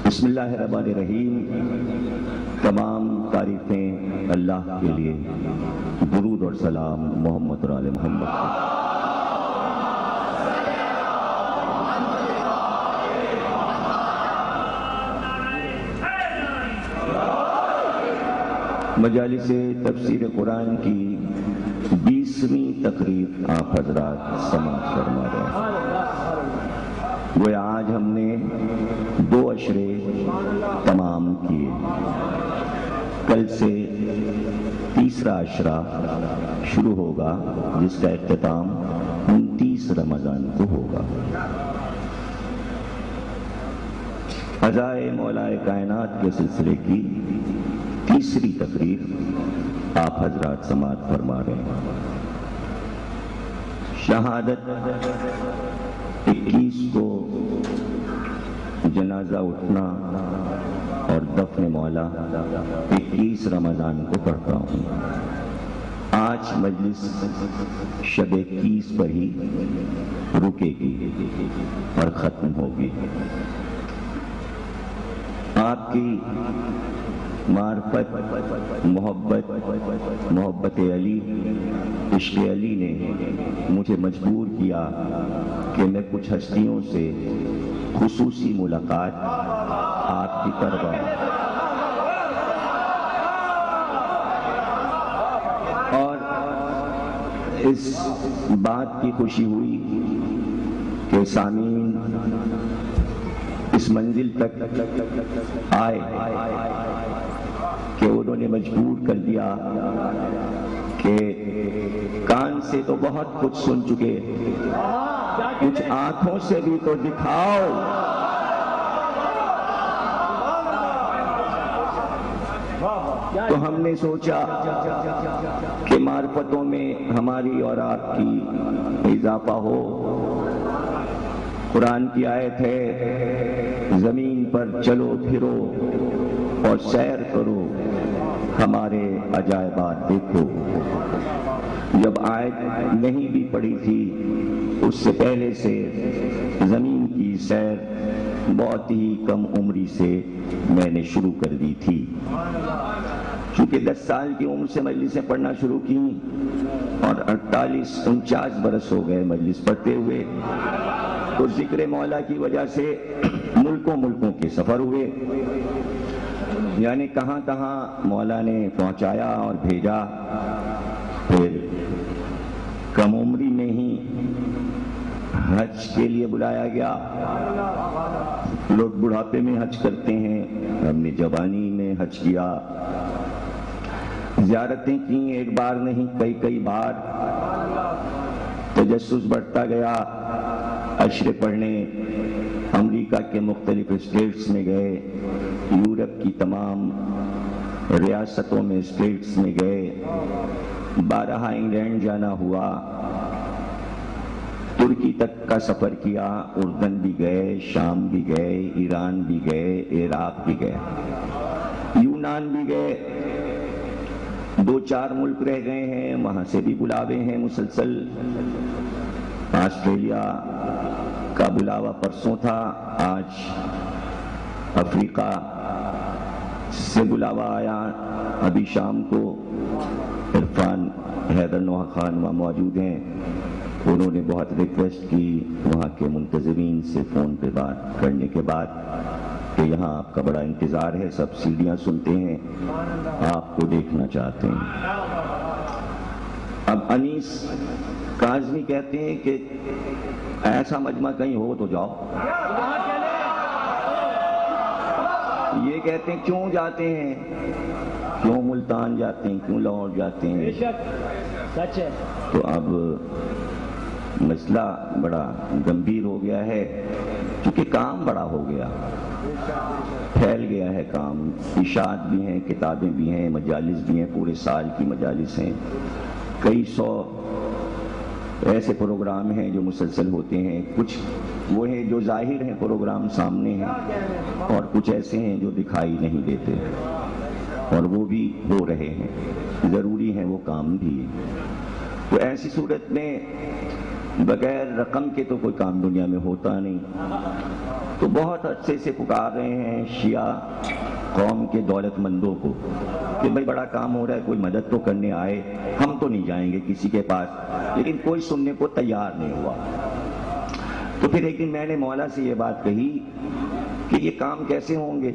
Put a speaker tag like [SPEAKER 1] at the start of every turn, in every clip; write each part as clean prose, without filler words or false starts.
[SPEAKER 1] بسم اللہ الرحمن الرحیم۔ تمام تعریفیں اللہ کے لیے، درود اور سلام محمد اور آل محمد پر۔ مجالس تفسیر قرآن کی 20ویں تقریب آپ حضرات سماعت فرما رہے ہیں۔ گویا آج ہم نے 2 عشرے تمام کیے، کل سے تیسرا عشرہ شروع ہوگا جس کا اختتام 29 رمضان کو ہوگا۔ عزائے مولا کائنات کے سلسلے کی تیسری تقریر آپ حضرات سماعت فرما رہے ہیں۔ شہادت 21 کو جنازہ اٹھنا اور دفن مولا 21 رمضان کو پڑھتا ہوں۔ آج مجلس شب 21 پر ہی رکے گی اور ختم ہوگی۔ آپ کی معرفت، محبت علی، عشق علی نے مجھے مجبور کیا کہ میں کچھ ہستیوں سے خصوصی ملاقات آپ کی کرواؤں، اور اس بات کی خوشی ہوئی کہ سامعین اس منزل تک آئے کہ انہوں نے مجبور کر دیا کہ کان سے تو بہت کچھ سن چکے، کچھ آنکھوں سے بھی تو دکھاؤ۔ تو ہم نے سوچا کہ معرفتوں میں ہماری اور آپ کی اضافہ ہو۔ قرآن کی آیت ہے، زمین پر چلو پھرو اور سیر کرو، ہمارے عجائبات دیکھو۔ جب آیت نہیں بھی پڑھی تھی اس سے پہلے سے زمین کی سیر بہت ہی کم عمری سے میں نے شروع کر دی تھی۔ چونکہ 10 سال کی عمر سے مجلسیں پڑھنا شروع کی اور 48-49 برس ہو گئے مجلس پڑھتے ہوئے، تو ذکر مولا کی وجہ سے ملکوں کے سفر ہوئے، یعنی کہاں کہاں مولا نے پہنچایا اور بھیجا۔ پھر کم عمری میں ہی حج کے لیے بلایا گیا۔ لوگ بڑھاپے میں حج کرتے ہیں، ہم نے جوانی میں حج کیا، زیارتیں کی، ایک بار نہیں کئی بار۔ تجسس بڑھتا گیا، عشرے پڑھنے امریکہ کے مختلف اسٹیٹس میں گئے، یورپ کی تمام ریاستوں میں اسٹیٹس میں گئے، 12 انگلینڈ جانا ہوا، ترکی تک کا سفر کیا، اردن بھی گئے، شام بھی گئے، ایران بھی گئے، عراق بھی گئے، یونان بھی گئے، 2-4 ملک رہ گئے ہیں، وہاں سے بھی بلاوے ہیں مسلسل۔ آسٹریلیا کا بلاوا پرسوں تھا، آج افریقہ سے بلاوا آیا، ابھی شام کو عرفان حیدر نوح خان وہاں موجود ہیں، انہوں نے بہت ریکویسٹ کی وہاں کے منتظمین سے فون پہ بات کرنے کے بعد کہ یہاں آپ کا بڑا انتظار ہے، سب سیڑھیاں سنتے ہیں، آپ کو دیکھنا چاہتے ہیں۔ اب انیس کاظمی کہتے ہیں کہ ایسا مجمع کہیں ہو تو جاؤ۔ یہ کہتے ہیں کیوں جاتے ہیں، کیوں ملتان جاتے ہیں، کیوں لاہور جاتے ہیں۔
[SPEAKER 2] سچ ہے۔
[SPEAKER 1] تو اب مسئلہ بڑا گمبھیر ہو گیا ہے، کیونکہ کام بڑا ہو گیا، پھیل گیا ہے کام، اشاعت بھی ہیں، کتابیں بھی ہیں، مجالس بھی ہیں، پورے سال کی مجالس ہیں، کئی 100 ایسے پروگرام ہیں جو مسلسل ہوتے ہیں، کچھ وہ ہیں جو ظاہر ہیں، پروگرام سامنے ہیں، اور کچھ ایسے ہیں جو دکھائی نہیں دیتے، اور وہ بھی ہو رہے ہیں، ضروری ہیں وہ کام بھی۔ تو ایسی صورت میں بغیر رقم کے تو کوئی کام دنیا میں ہوتا نہیں۔ تو بہت عرصے سے پکار رہے ہیں شیعہ قوم کے دولت مندوں کو کہ بھائی بڑا کام ہو رہا ہے، کوئی مدد تو کرنے آئے، ہم تو نہیں جائیں گے کسی کے پاس، لیکن کوئی سننے کو تیار نہیں ہوا۔ تو پھر ایک دن میں نے مولا سے یہ بات کہی کہ یہ کام کیسے ہوں گے؟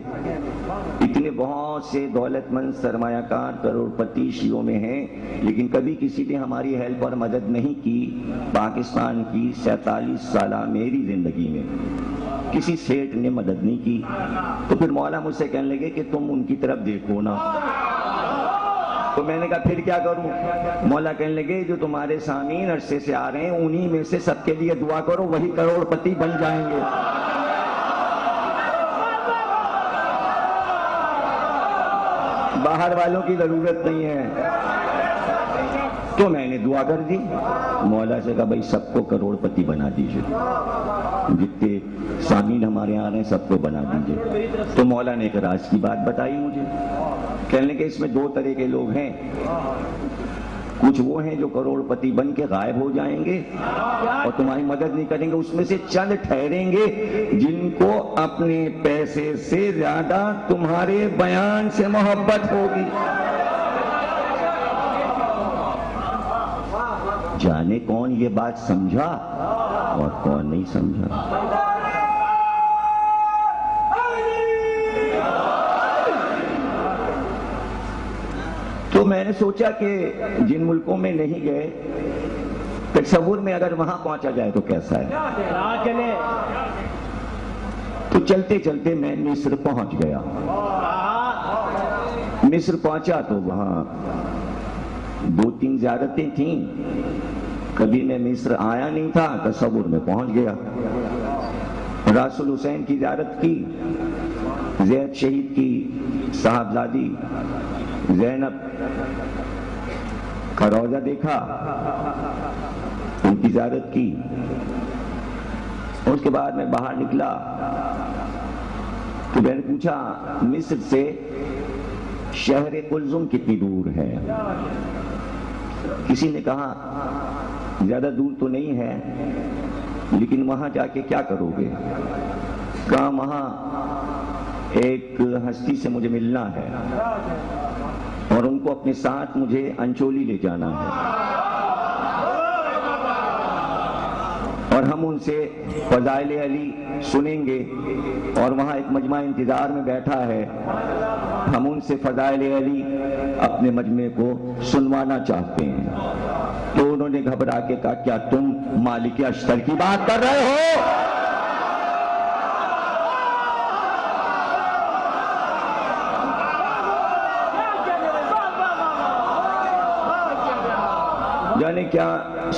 [SPEAKER 1] اتنے بہت سے دولت مند سرمایہ کار کروڑ پتی شیعوں میں ہیں، لیکن کبھی کسی نے ہماری ہیلپ اور مدد نہیں کی۔ پاکستان کی 47 سالہ میری زندگی میں کسی سیٹھ نے مدد نہیں کی۔ تو پھر مولا مجھ سے کہنے لگے کہ تم ان کی طرف دیکھو نا۔ تو میں نے کہا پھر کیا کروں؟ مولا کہنے لگے جو تمہارے سامعین عرصے سے آ رہے ہیں انہی میں سے سب کے لیے دعا کرو، وہی کروڑ پتی بن جائیں گے۔ باہر والوں کی ضرورت نہیں ہے۔ تو میں نے دعا کر دی، مولا سے کہا بھائی سب کو کروڑ پتی بنا دیجئے، جتنے سامعین ہمارے آ رہے ہیں سب کو بنا دیجئے۔ تو مولا نے ایک راز کی بات بتائی مجھے، کہنے کہ اس میں دو طرح کے لوگ ہیں، کچھ وہ ہیں جو کروڑ پتی بن کے غائب ہو جائیں گے اور تمہاری مدد نہیں کریں گے، اس میں سے چند ٹھہریں گے جن کو اپنے پیسے سے زیادہ تمہارے بیان سے محبت ہوگی۔ جانے کون یہ بات سمجھا اور کون نہیں سمجھا۔ تو میں نے سوچا کہ جن ملکوں میں نہیں گئے، تصور میں اگر وہاں پہنچا جائے تو کیسا ہے۔ تو چلتے چلتے میں مصر پہنچ گیا۔ مصر پہنچا تو وہاں 2-3 زیارتیں تھیں، کبھی میں مصر آیا نہیں تھا، تصور میں پہنچ گیا۔ راس الحسین کی زیارت کی، زید شہید کی صاحبزادی زینب کا روضہ دیکھا، ان کی زیارت کی۔ اس کے بعد میں باہر نکلا تو میں نے پوچھا مصر سے شہر کلزم کتنی دور ہے؟ کسی نے کہا زیادہ دور تو نہیں ہے، لیکن وہاں جا کے کیا کرو گے؟ کہا وہاں ایک ہستی سے مجھے ملنا ہے اور ان کو اپنے ساتھ مجھے انچولی لے جانا ہے، اور ہم ان سے فضائل علی سنیں گے، اور وہاں ایک مجمع انتظار میں بیٹھا ہے، ہم ان سے فضائل علی اپنے مجمع کو سنوانا چاہتے ہیں۔ تو انہوں نے گھبرا کے کہا کیا تم مالک اشتر کی بات کر رہے ہو؟ جانے کیا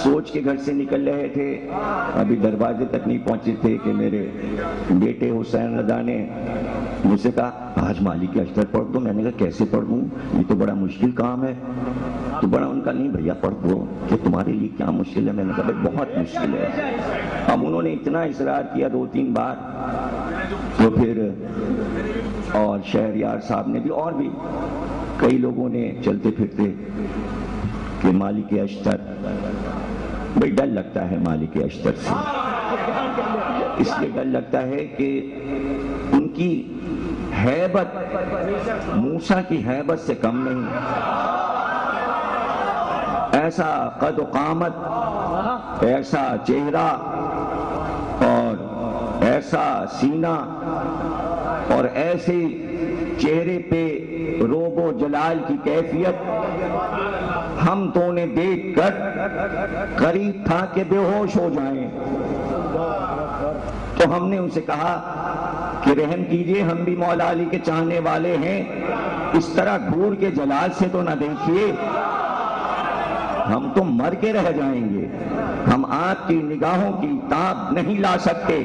[SPEAKER 1] سوچ کے گھر سے نکل رہے تھے، ابھی دروازے تک نہیں پہنچے تھے کہ میرے بیٹے حسین رضا نے مجھ سے کہا آج مالک اشتر پڑھ دو۔ میں نے کہا کیسے پڑھ دوں، یہ تو بڑا مشکل کام ہے۔ تو بڑا ان کا نہیں بھیا پڑھ دو، کہ تمہارے لیے کیا مشکل ہے؟ میں نے کہا بھائی بہت مشکل ہے۔ اب انہوں نے اتنا اصرار کیا 2-3 بار، تو پھر اور شہریار صاحب نے بھی اور بھی کئی لوگوں نے چلتے پھرتے کہ مالک اشتر، بھائی ڈر لگتا ہے مالک اشتر سے، اس لیے ڈر لگتا ہے کہ ان کی ہیبت موسیٰ کی ہیبت سے کم نہیں، ایسا قد و قامت، ایسا چہرہ اور ایسا سینہ اور ایسے چہرے پہ روب و جلال کی کیفیت، ہم تو انہیں دیکھ کر قریب تھا کہ بے ہوش ہو جائیں۔ تو ہم نے ان سے کہا کہ رحم کیجئے، ہم بھی مولا علی کے چاہنے والے ہیں، اس طرح گھور کے جلال سے تو نہ دیکھیے، ہم تو مر کے رہ جائیں گے، ہم آپ کی نگاہوں کی تاب نہیں لا سکتے۔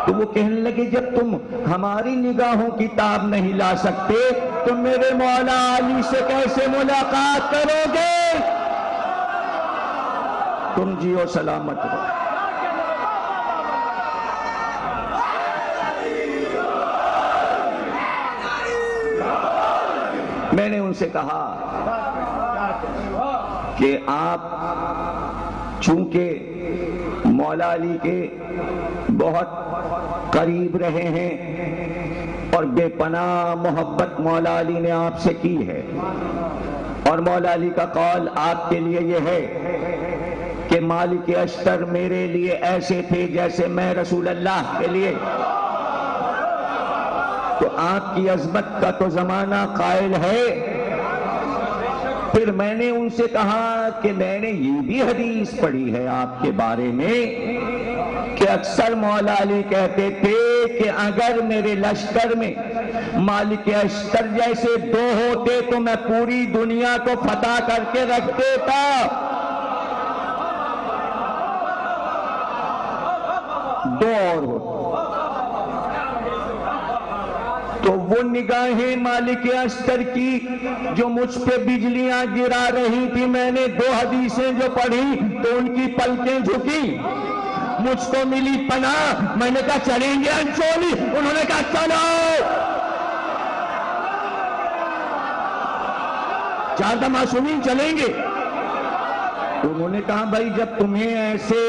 [SPEAKER 1] تو وہ کہنے لگے جب تم ہماری نگاہوں کی تاب نہیں لا سکتے تو میرے مولا علی سے کیسے ملاقات کرو گے؟ تم جیو سلامت رہو۔ میں نے ان سے کہا کہ آپ چونکہ مولا علی کے بہت قریب رہے ہیں اور بے پناہ محبت مولا علی نے آپ سے کی ہے، اور مولا علی کا قول آپ کے لیے یہ ہے کہ مالک اشتر میرے لیے ایسے تھے جیسے میں رسول اللہ کے لیے۔ تو آپ کی عظمت کا تو زمانہ قائل ہے۔ پھر میں نے ان سے کہا کہ میں نے یہ بھی حدیث پڑھی ہے آپ کے بارے میں کہ اکثر مولا علی کہتے تھے کہ اگر میرے لشکر میں مالک اشتر جیسے دو ہوتے تو میں پوری دنیا کو فتح کر کے رکھ دیتا۔ دو اور ہوتے تو وہ نگاہیں مالک اشتر کی جو مجھ پہ بجلیاں گرا رہی تھی، میں نے دو حدیثیں جو پڑھی تو ان کی پلکیں جھکی، مجھ کو ملی پناہ۔ میں نے کہا چلیں گے انچولی، انہوں نے کہا چلو۔ چار معصومین چلیں گے۔ انہوں نے کہا بھائی جب تمہیں ایسے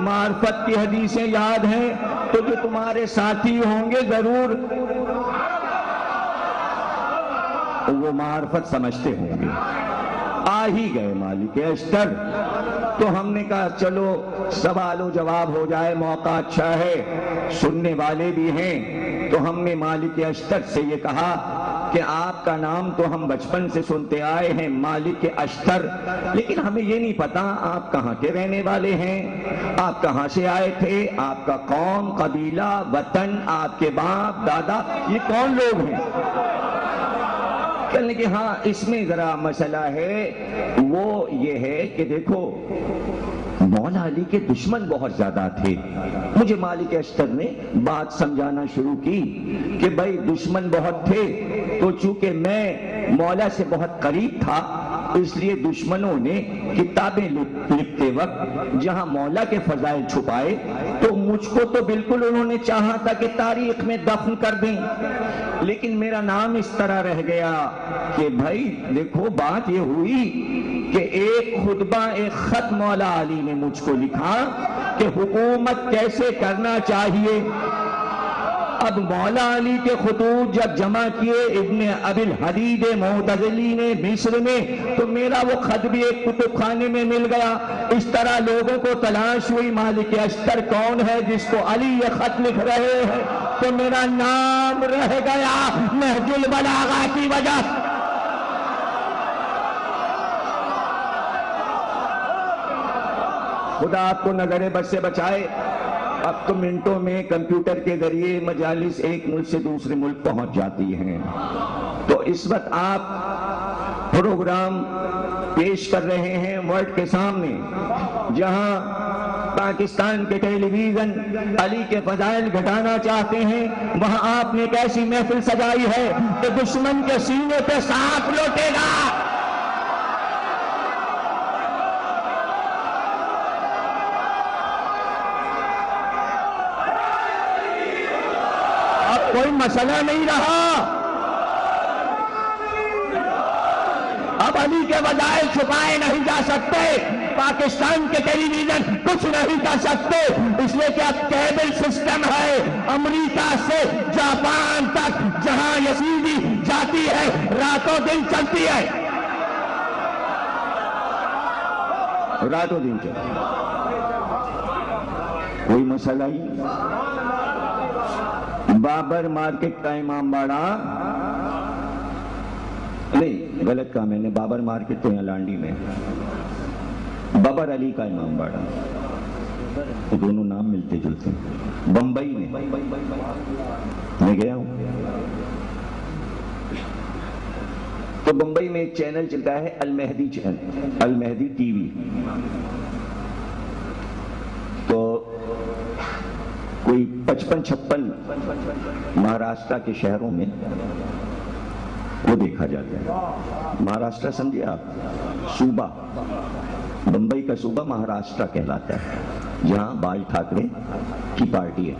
[SPEAKER 1] معرفت کی حدیثیں یاد ہیں تو جو تمہارے ساتھی ہوں گے ضرور وہ معرفت سمجھتے ہوں گے۔ آ ہی گئے مالک اشتر، تو ہم نے کہا چلو سوال و جواب ہو جائے، موقع اچھا ہے، سننے والے بھی ہیں۔ تو ہم نے مالک اشتر سے یہ کہا کہ آپ کا نام تو ہم بچپن سے سنتے آئے ہیں مالک اشتر، لیکن ہمیں یہ نہیں پتا آپ کہاں کے رہنے والے ہیں، آپ کہاں سے آئے تھے، آپ کا قوم، قبیلہ، وطن، آپ کے باپ دادا، یہ کون لوگ ہیں؟ کہنے کہ ہاں اس میں ذرا مسئلہ ہے، وہ یہ ہے کہ دیکھو مولا علی کے دشمن بہت زیادہ تھے۔ مجھے مالک اشتر نے بات سمجھانا شروع کی کہ بھائی دشمن بہت تھے، تو چونکہ میں مولا سے بہت قریب تھا اس لیے دشمنوں نے کتابیں لکھتے وقت جہاں مولا کے فضائل چھپائے تو مجھ کو تو بالکل انہوں نے چاہا تھا کہ تاریخ میں دفن کر دیں، لیکن میرا نام اس طرح رہ گیا کہ بھائی دیکھو بات یہ ہوئی کہ ایک خطبہ، ایک خط مولا علی نے مجھ کو لکھا کہ حکومت کیسے کرنا چاہیے۔ اب مولا علی کے خطوط جب جمع کیے ابن ابی الحدید معتزلی نے مصر میں، تو میرا وہ خط بھی ایک کتب خانے میں مل گیا۔ اس طرح لوگوں کو تلاش ہوئی مالک اشتر کون ہے جس کو علی یہ خط لکھ رہے ہیں، تو میرا نام رہ گیا نہج البلاغہ کی وجہ۔ خدا آپ کو نظر بد سے بچائے۔ اب تو منٹوں میں کمپیوٹر کے ذریعے مجالس ایک ملک سے دوسرے ملک پہنچ جاتی ہیں، تو اس وقت آپ پروگرام پیش کر رہے ہیں ورلڈ کے سامنے، جہاں پاکستان کے ٹیلی ویژن علی کے فضائل گھٹانا چاہتے ہیں، وہاں آپ نے ایک ایسی محفل سجائی ہے کہ دشمن کے سینے پہ سانپ لوٹے گا۔ کوئی مسئلہ نہیں رہا، اب علی کے فضائل چھپائے نہیں جا سکتے، پاکستان کے ٹیلی ویژن کچھ نہیں کر سکتے، اس لیے کہ اب کیبل سسٹم ہے، امریکہ سے جاپان تک جہاں یزیدی جاتی ہے راتوں دن چلتی ہے، راتوں دن چلتی ہے، کوئی مسئلہ ہی۔ بابر مارکیٹ کا امام باڑہ نہیں، غلط کہا میں نے، بابر مارکیٹ تو یہاں لانڈی میں، بابر علی کا امام باڑہ، وہ دونوں نام ملتے جلتے ہیں، بمبئی میں گیا ہوں، تو بمبئی میں ایک چینل چلتا ہے المہدی چینل، المہدی ٹی وی، تو کوئی 55-56 مہاراشٹر کے شہروں میں وہ دیکھا جاتا ہے۔ مہاراشٹر سمجھے آپ، صوبہ، بمبئی کا صوبہ مہاراشٹر کہلاتا ہے، جہاں باج ٹھاکرے کی پارٹی ہے،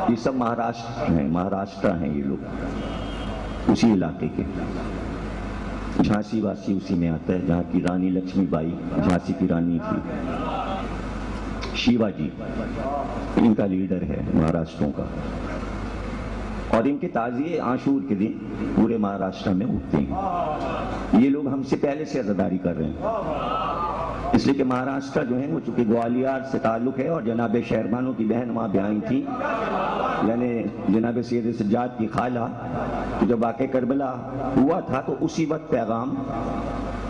[SPEAKER 1] یہ سب مہاراشٹر ہیں یہ لوگ، اسی علاقے کے، جھانسی واسی اسی میں آتا ہے، جہاں کی رانی لکشمی بائی جھانسی کی رانی تھی۔ شیوا جی ان کا لیڈر ہے مہاراشٹروں کا، اور ان کے تعزیے عاشور کے دن پورے مہاراشٹر میں اٹھتے ہیں۔ یہ لوگ ہم سے پہلے سے عزاداری کر رہے ہیں، اس لیے کہ مہاراشٹر جو ہے وہ چونکہ گوالیار سے تعلق ہے، اور جناب شہربانو کی بہن وہاں بیائی تھی، یعنی جناب سید سجاد کی خالہ، تو جب واقع کربلا ہوا تھا تو اسی وقت پیغام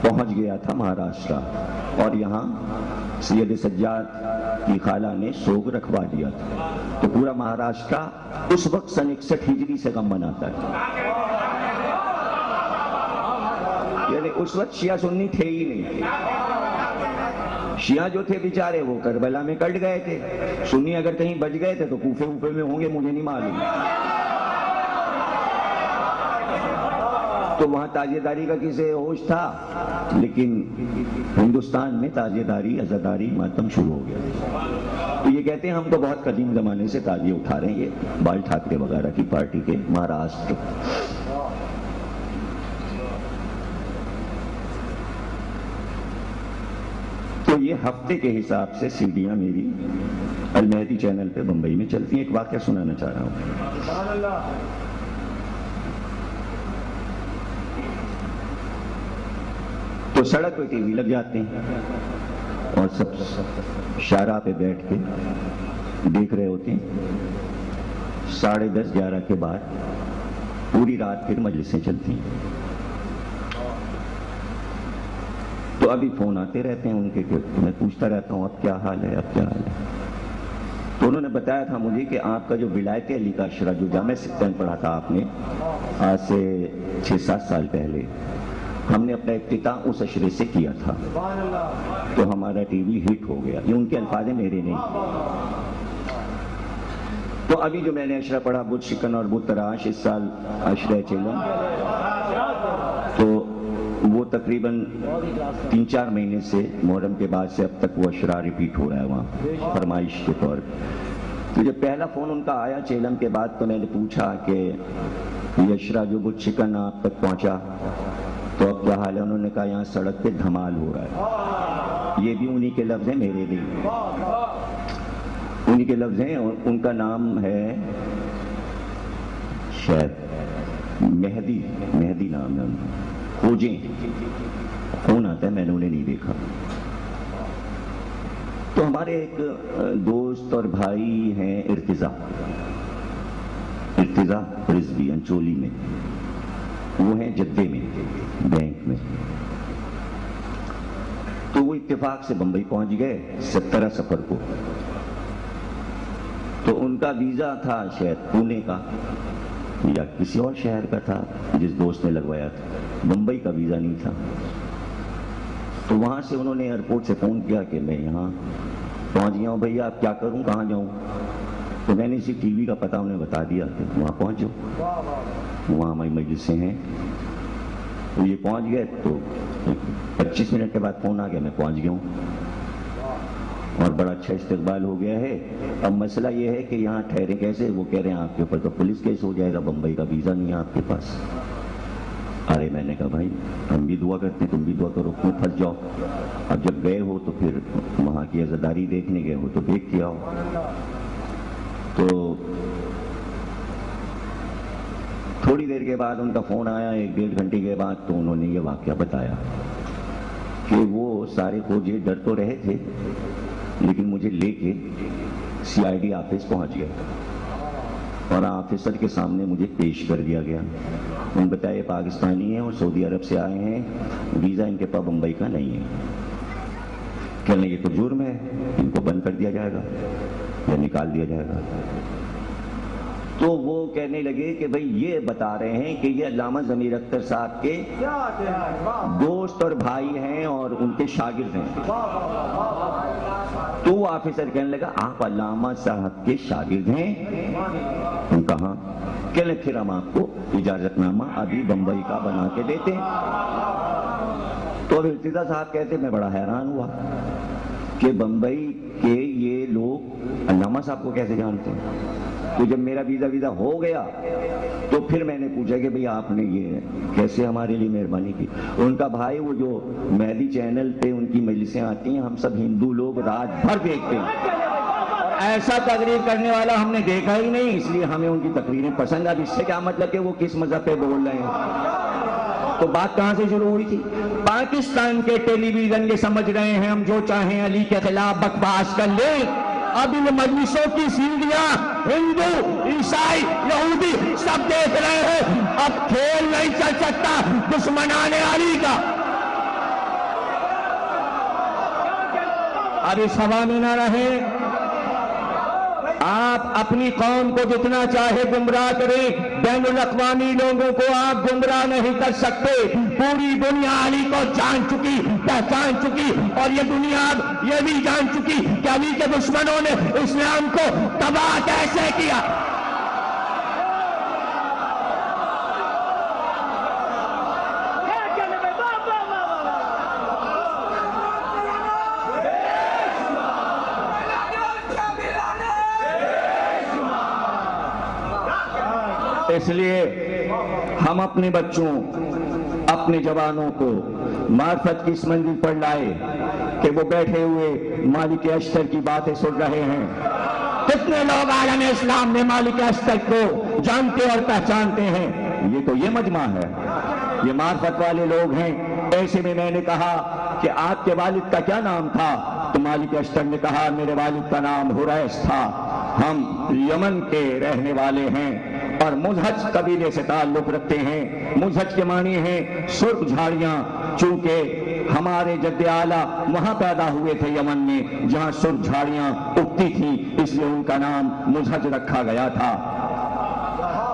[SPEAKER 1] پہنچ گیا تھا مہاراشٹر، اور یہاں سید سجاد کی خالہ نے سوگ رکھوا دیا تھا، تو پورا مہاراشٹر اس وقت سن 61 ہجری سے غم مناتا ہے، یعنی اس وقت شیعہ سنی تھے ہی نہیں، شیعہ جو تھے بیچارے وہ کربلا میں کٹ گئے تھے، سنی اگر کہیں بچ گئے تھے تو کوفے اوفے میں ہوں گے، مجھے نہیں معلوم۔ تو وہاں تازیہ داری کا کسے ہوش تھا، لیکن ہندوستان میں تازیہ داری، عزاداری، ماتم شروع ہو گیا۔ تو یہ کہتے ہیں ہم تو بہت قدیم زمانے سے تازیہ اٹھا رہے ہیں، یہ بال ٹھاکرے وغیرہ کی پارٹی کے مہاراشٹر۔ تو یہ ہفتے کے حساب سے سیڈیاں میری المہدی چینل پہ بمبئی میں چلتی ہیں۔ ایک واقعہ سنانا چاہ رہا ہوں۔ تو سڑک پہ ٹی وی لگ جاتے ہیں اور سب شارع پہ بیٹھ کے دیکھ رہے ہوتے ہیں۔ 10:30 11 کے بعد پوری رات پھر مجلسیں چلتی ہیں۔ تو ابھی فون آتے رہتے ہیں ان کے، میں پوچھتا رہتا ہوں اب کیا حال ہے، اب کیا حال ہے۔ تو انہوں نے بتایا تھا مجھے کہ آپ کا جو ولایت علی کا اشرا جو جامع سکتین پڑھا تھا آپ نے آج سے 6-7 سال پہلے، ہم نے اپنا افتتاح اس اشرے سے کیا تھا، تو ہمارا ٹی وی ہٹ ہو گیا۔ یہ ان کے الفاظ ہیں، میرے نہیں۔ تو ابھی جو میں نے اشرا پڑھا بت شکن اور بت تراش، اس سال اشرا چیلم، تو وہ تقریباً 3-4 مہینے سے محرم کے بعد سے اب تک وہ اشرا ریپیٹ ہو رہا ہے وہاں فرمائش کے طور پہ۔ تو جب پہلا فون ان کا آیا چیلم کے بعد تو میں نے پوچھا کہ یہ اشرا جو بت شکن آپ تک پہنچا تو اب کیا حال ہے؟ انہوں نے کہا یہاں سڑک پہ دھمال ہو رہا ہے۔ یہ بھی انہی کے لفظ ہیں، میرے نہیں، انہی کے لفظ ہیں، اور ان کا نام ہے شاید مہدی نام ہے ان کا، کھوجیں، فون آتا ہے، میں نے انہیں نہیں دیکھا۔ تو ہمارے ایک دوست اور بھائی ہیں ارتضیٰ رضوی انچولی میں، وہ ہیں جدے میں بینک میں، تو وہ اتفاق سے بمبئی پہنچ گئے 17 سفر کو۔ تو ان کا ویزا تھا شاید پونے کا یا کسی اور شہر کا تھا جس دوست نے لگوایا تھا، بمبئی کا ویزا نہیں تھا۔ تو وہاں سے انہوں نے ایئرپورٹ سے فون کیا کہ میں یہاں پہنچ گیا ہوں، بھیا آپ کیا کروں، کہاں جاؤں؟ تو میں نے اسی ٹی وی کا پتہ انہیں بتا دیا کہ وہاں پہنچ جاؤ، وہاں ہماری مجلسیں ہیں۔ تو یہ پہنچ گئے تو 25 منٹ کے بعد فون آ گیا، میں پہنچ گیا ہوں اور بڑا اچھا استقبال ہو گیا ہے۔ اب مسئلہ یہ ہے کہ یہاں ٹھہرے کیسے؟ وہ کہہ رہے ہیں آپ کے اوپر تو پولیس کیس ہو جائے گا، بمبئی کا ویزا نہیں ہے آپ کے پاس۔ ارے میں نے کہا بھائی ہم بھی دعا کرتے ہیں، تم بھی دعا کرو، کیوں پھنس جاؤ؟ اب جب گئے ہو تو پھر وہاں کی عزاداری دیکھنے گئے ہو تو دیکھ کے آؤ۔ تو تھوڑی دیر کے بعد ان کا فون آیا، 1-1.5 گھنٹے کے بعد، تو انہوں نے یہ واقعہ بتایا کہ وہ سارے کھوجے ڈر تو رہے تھے لیکن مجھے لے کے CID آفس پہنچ گئے اور آفیسر کے سامنے مجھے پیش کر دیا گیا۔ انہوں نے بتایا یہ پاکستانی ہیں اور سعودی عرب سے آئے ہیں، ویزا ان کے پاس بمبئی کا نہیں ہے۔ کہنے یہ تو جرم ہے، ان کو بند کر دیا جائے گا یا نکال دیا جائے گا۔ تو وہ کہنے لگے کہ بھئی یہ بتا رہے ہیں کہ یہ علامہ ضمیر اختر صاحب کے دوست اور بھائی ہیں اور ان کے شاگرد ہیں۔ تو وہ آفیسر کہنے لگا آپ علامہ صاحب کے شاگرد ہیں؟ ان کا ہاں۔ کہنے پھر ہم آپ کو اجازت نامہ ابھی بمبئی کا بنا کے دیتے ہیں۔ تو اب ارتضیٰ صاحب کہتے میں بڑا حیران ہوا کہ بمبئی کے یہ لوگ علامہ صاحب کو کیسے جانتے ہیں؟ تو جب میرا ویزا ہو گیا تو پھر میں نے پوچھا کہ بھئی آپ نے یہ کیسے ہمارے لیے مہربانی کی. ان کا بھائی وہ جو مہدی چینل پہ ان کی مجلسیں آتی ہیں ہم سب ہندو لوگ رات بھر دیکھتے ہیں، ایسا تقریر کرنے والا ہم نے دیکھا ہی نہیں، اس لیے ہمیں ان کی تقریریں پسند. اب اس سے کیا مطلب کہ وہ کس مذہب پہ بول رہے ہیں؟ تو بات کہاں سے شروع ہوئی تھی؟ پاکستان کے ٹیلی ویژن یہ سمجھ رہے ہیں ہم جو چاہیں علی کے خلاف بکواس کر لیں. اب ان مجلسوں کی سیڑھیاں ہندو، عیسائی، یہودی سب دیکھ رہے ہیں. اب کھیل نہیں چل سکتا دشمنان علی کا. اب اس ہوا میں نہ رہیں. آپ اپنی قوم کو جتنا چاہے گمراہ کریں، بین الاقوامی لوگوں کو آپ گمراہ نہیں کر سکتے. پوری دنیا علی کو جان چکی، پہچان چکی، اور یہ دنیا اب یہ بھی جان چکی کہ علی کے دشمنوں نے اسلام کو تباہ کیسے کیا. اس لیے ہم اپنے بچوں، اپنے جوانوں کو معرفت کی اس منزل پر لائے کہ وہ بیٹھے ہوئے مالک اشتر کی باتیں سن رہے ہیں. کتنے لوگ عالم اسلام میں مالک اشتر کو جانتے اور پہچانتے ہیں؟ یہ مجمع ہے، یہ معرفت والے لوگ ہیں. ایسے میں نے کہا کہ آپ کے والد کا کیا نام تھا؟ تو مالک اشتر نے کہا میرے والد کا نام حریث تھا. ہم یمن کے رہنے والے ہیں اور مزہج قبیلے سے تعلق رکھتے ہیں. مزہج کے معنی ہیں سرخ جھاڑیاں. چونکہ ہمارے جد اعلیٰ وہاں پیدا ہوئے تھے یمن میں جہاں سرخ جھاڑیاں اگتی تھیں، اس لیے ان کا نام مزہج رکھا گیا تھا.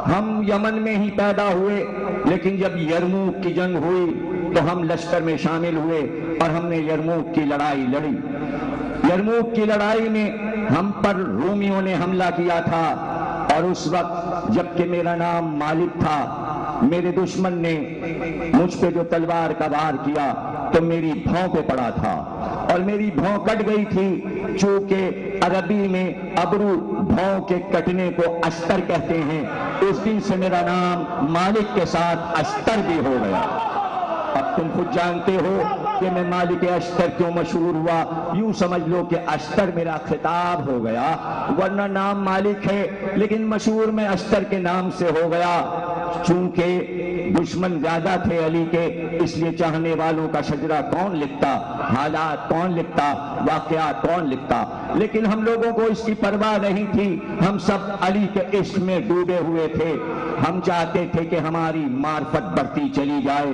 [SPEAKER 1] ہم یمن میں ہی پیدا ہوئے، لیکن جب یرموک کی جنگ ہوئی تو ہم لشکر میں شامل ہوئے اور ہم نے یرموک کی لڑائی لڑی. یرموک کی لڑائی میں ہم پر رومیوں نے حملہ کیا تھا، اور اس وقت جبکہ میرا نام مالک تھا، میرے دشمن نے مجھ پہ جو تلوار کا وار کیا تو میری بھاؤں پہ پڑا تھا اور میری بھاؤں کٹ گئی تھی. چونکہ عربی میں ابرو بھاؤں کے کٹنے کو اشتر کہتے ہیں، اس دن سے میرا نام مالک کے ساتھ اشتر بھی ہو گیا. اب تم خود جانتے ہو کہ میں مالک اشتر کیوں مشہور ہوا. یوں سمجھ لو کہ اشتر میرا خطاب ہو گیا، ورنہ نام مالک ہے لیکن مشہور میں اشتر کے نام سے ہو گیا. چونکہ دشمن زیادہ تھے علی کے، اس لیے چاہنے والوں کا شجرہ کون لکھتا، حالات کون لکھتا، واقعات کون لکھتا. لیکن ہم لوگوں کو اس کی پرواہ نہیں تھی. ہم سب علی کے عشق میں ڈوبے ہوئے تھے. ہم چاہتے تھے کہ ہماری معرفت بڑھتی چلی جائے.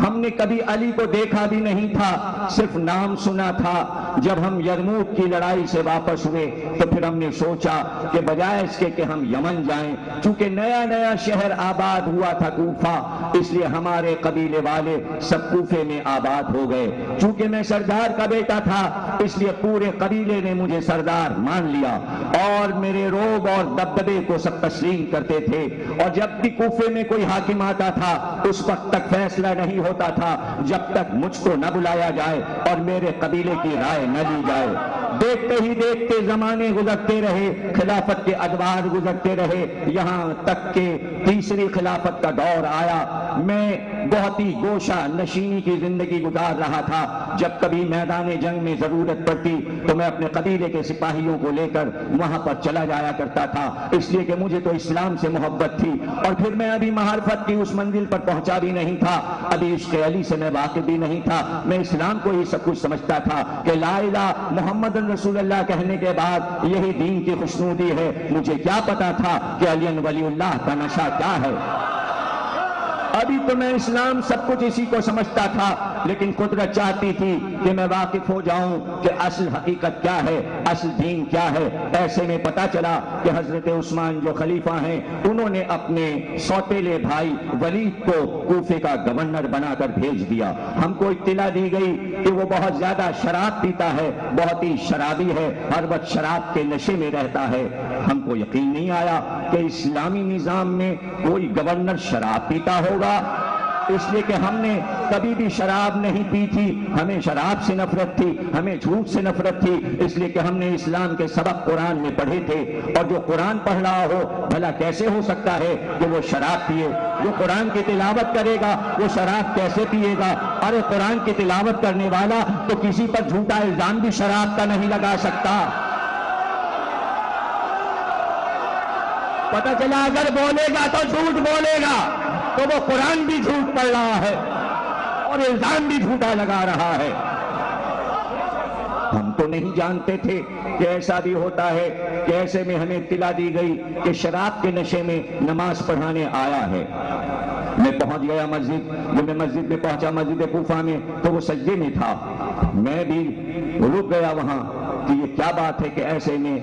[SPEAKER 1] ہم نے کبھی علی کو دیکھا بھی نہیں تھا، صرف نام سنا تھا. جب ہم یرموک کی لڑائی سے واپس ہوئے تو پھر ہم نے سوچا کہ بجائے اس کے کہ ہم یمن جائیں، چونکہ نیا نیا شہر آباد ہوا تھا کوفہ، اس لیے ہمارے قبیلے والے سب کوفے میں آباد ہو گئے. چونکہ میں سردار کا بیٹا تھا اس لیے پورے قبیلے نے مجھے سردار مان لیا اور میرے روب اور دبدبے کو سب تسلیم کرتے تھے. اور جب بھی کوفے میں کوئی حاکم آتا تھا اس وقت تک فیصلہ نہیں ہوتا تھا جب تک مجھ کو نہ بلایا جائے اور میرے قبیلے کی رائے نہ لی جائے. دیکھتے ہی دیکھتے زمانے گزرتے رہے، خلافت کے ادوار گزرتے رہے، یہاں تک کہ تیسری خلافت کا دور آیا. میں بہت ہی گوشہ نشینی کی زندگی گزار رہا تھا. جب کبھی میدان جنگ میں ضرورت پڑتی تو میں اپنے قبیلے کے سپاہیوں کو لے کر وہاں پر چلا جایا کرتا تھا، اس لیے کہ مجھے تو اسلام سے محبت تھی. اور پھر میں ابھی معرفت کی اس منزل پر پہنچا بھی نہیں تھا، ابھی عشق علی سے میں واقف بھی نہیں تھا. میں اسلام کو ہی سب کچھ سمجھتا تھا کہ لا الہ محمد رسول اللہ کہنے کے بعد یہی دین کی خوشنودی ہے. مجھے کیا پتا تھا کہ علی ولی اللہ کا نشہ کیا ہے. ابھی تو میں اسلام سب کچھ اسی کو سمجھتا تھا، لیکن قدرت چاہتی تھی کہ میں واقف ہو جاؤں کہ اصل حقیقت کیا ہے، اصل دین کیا ہے. ایسے میں پتا چلا کہ حضرت عثمان جو خلیفہ ہیں انہوں نے اپنے سوتیلے بھائی ولید کو کوفے کا گورنر بنا کر بھیج دیا. ہم کو اطلاع دی گئی کہ وہ بہت زیادہ شراب پیتا ہے، بہت ہی شرابی ہے، ہر وقت شراب کے نشے میں رہتا ہے. ہم کو یقین نہیں آیا کہ اسلامی نظام میں کوئی گورنر شراب پیتا ہوگا. اس لیے کہ ہم نے کبھی بھی شراب نہیں پی تھی، ہمیں شراب سے نفرت تھی، ہمیں جھوٹ سے نفرت تھی، اس لیے کہ ہم نے اسلام کے سبق قرآن میں پڑھے تھے۔ اور جو قرآن پڑھ رہا ہو بھلا کیسے ہو سکتا ہے کہ وہ شراب پیے؟ جو قرآن کی تلاوت کرے گا وہ شراب کیسے پیے گا؟ ارے قرآن کی تلاوت کرنے والا تو کسی پر جھوٹا الزام بھی شراب کا نہیں لگا سکتا۔ پتہ چلا اگر بولے گا تو جھوٹ بولے گا تو وہ قرآن بھی جھوٹ پڑھ رہا ہے اور الزام بھی جھوٹا لگا رہا ہے۔ ہم تو نہیں جانتے تھے کہ ایسا بھی ہوتا ہے کہ ایسے میں ہمیں اطلاع دی گئی کہ شراب کے نشے میں نماز پڑھانے آیا ہے۔ میں پہنچ گیا مسجد، جب میں مسجد میں پہنچا مسجد کوفہ میں تو وہ سجدے میں تھا، میں بھی رک گیا وہاں کہ یہ کیا بات ہے کہ ایسے میں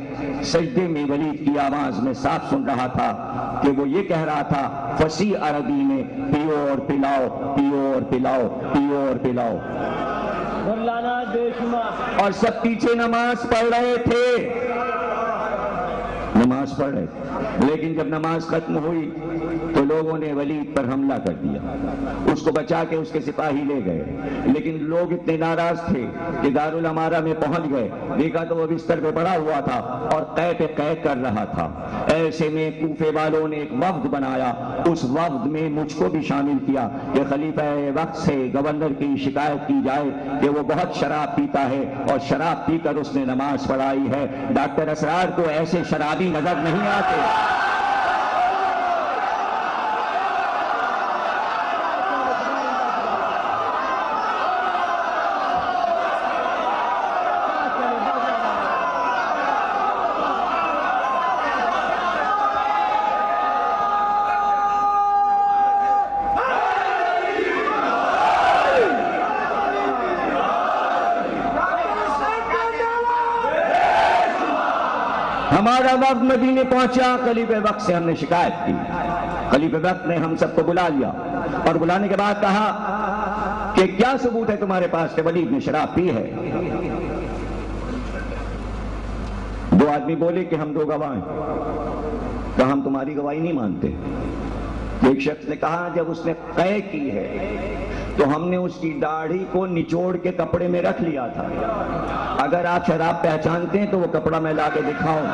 [SPEAKER 1] سجدے میں ولید کی آواز میں صاف سن رہا تھا کہ وہ یہ کہہ رہا تھا فصیح عربی میں، پیو اور پلاؤ، پیو اور پلاؤ، پیو اور پلاؤ، اور سب پیچھے نماز پڑھ رہے تھے، نماز پڑھ رہے تھے۔ لیکن جب نماز ختم ہوئی تو لوگوں نے ولید پر حملہ کر دیا، اس کو بچا کے اس کے سپاہی لے گئے، لیکن لوگ اتنے ناراض تھے کہ دارالامارہ میں پہنچ گئے، دیکھا تو وہ بستر پہ پڑا ہوا تھا اور قے پہ قے کر رہا تھا۔ ایسے میں کوفے والوں نے ایک وفد بنایا، اس وفد میں مجھ کو بھی شامل کیا کہ خلیفہ وقت سے گورنر کی شکایت کی جائے کہ وہ بہت شراب پیتا ہے اور شراب پی کر اس نے نماز پڑھائی ہے۔ ڈاکٹر اسرار کو ایسے شرابی نظر نہیں آتے۔ ہمارا وقت مدینے پہنچا، خلیفہ وقت سے ہم نے شکایت کی، خلیفہ وقت نے ہم سب کو بلا لیا اور بلانے کے بعد کہا کہ کیا ثبوت ہے تمہارے پاس کہ ولید نے شراب پی ہے؟ دو آدمی بولے کہ ہم دو گواہ ہیں، کہا ہم تمہاری گواہی نہیں مانتے۔ ایک شخص نے کہا جب اس نے قے کی ہے تو ہم نے اس کی داڑھی کو نچوڑ کے کپڑے میں رکھ لیا تھا، اگر آپ شراب پہچانتے ہیں تو وہ کپڑا میں لا کے دکھاؤں۔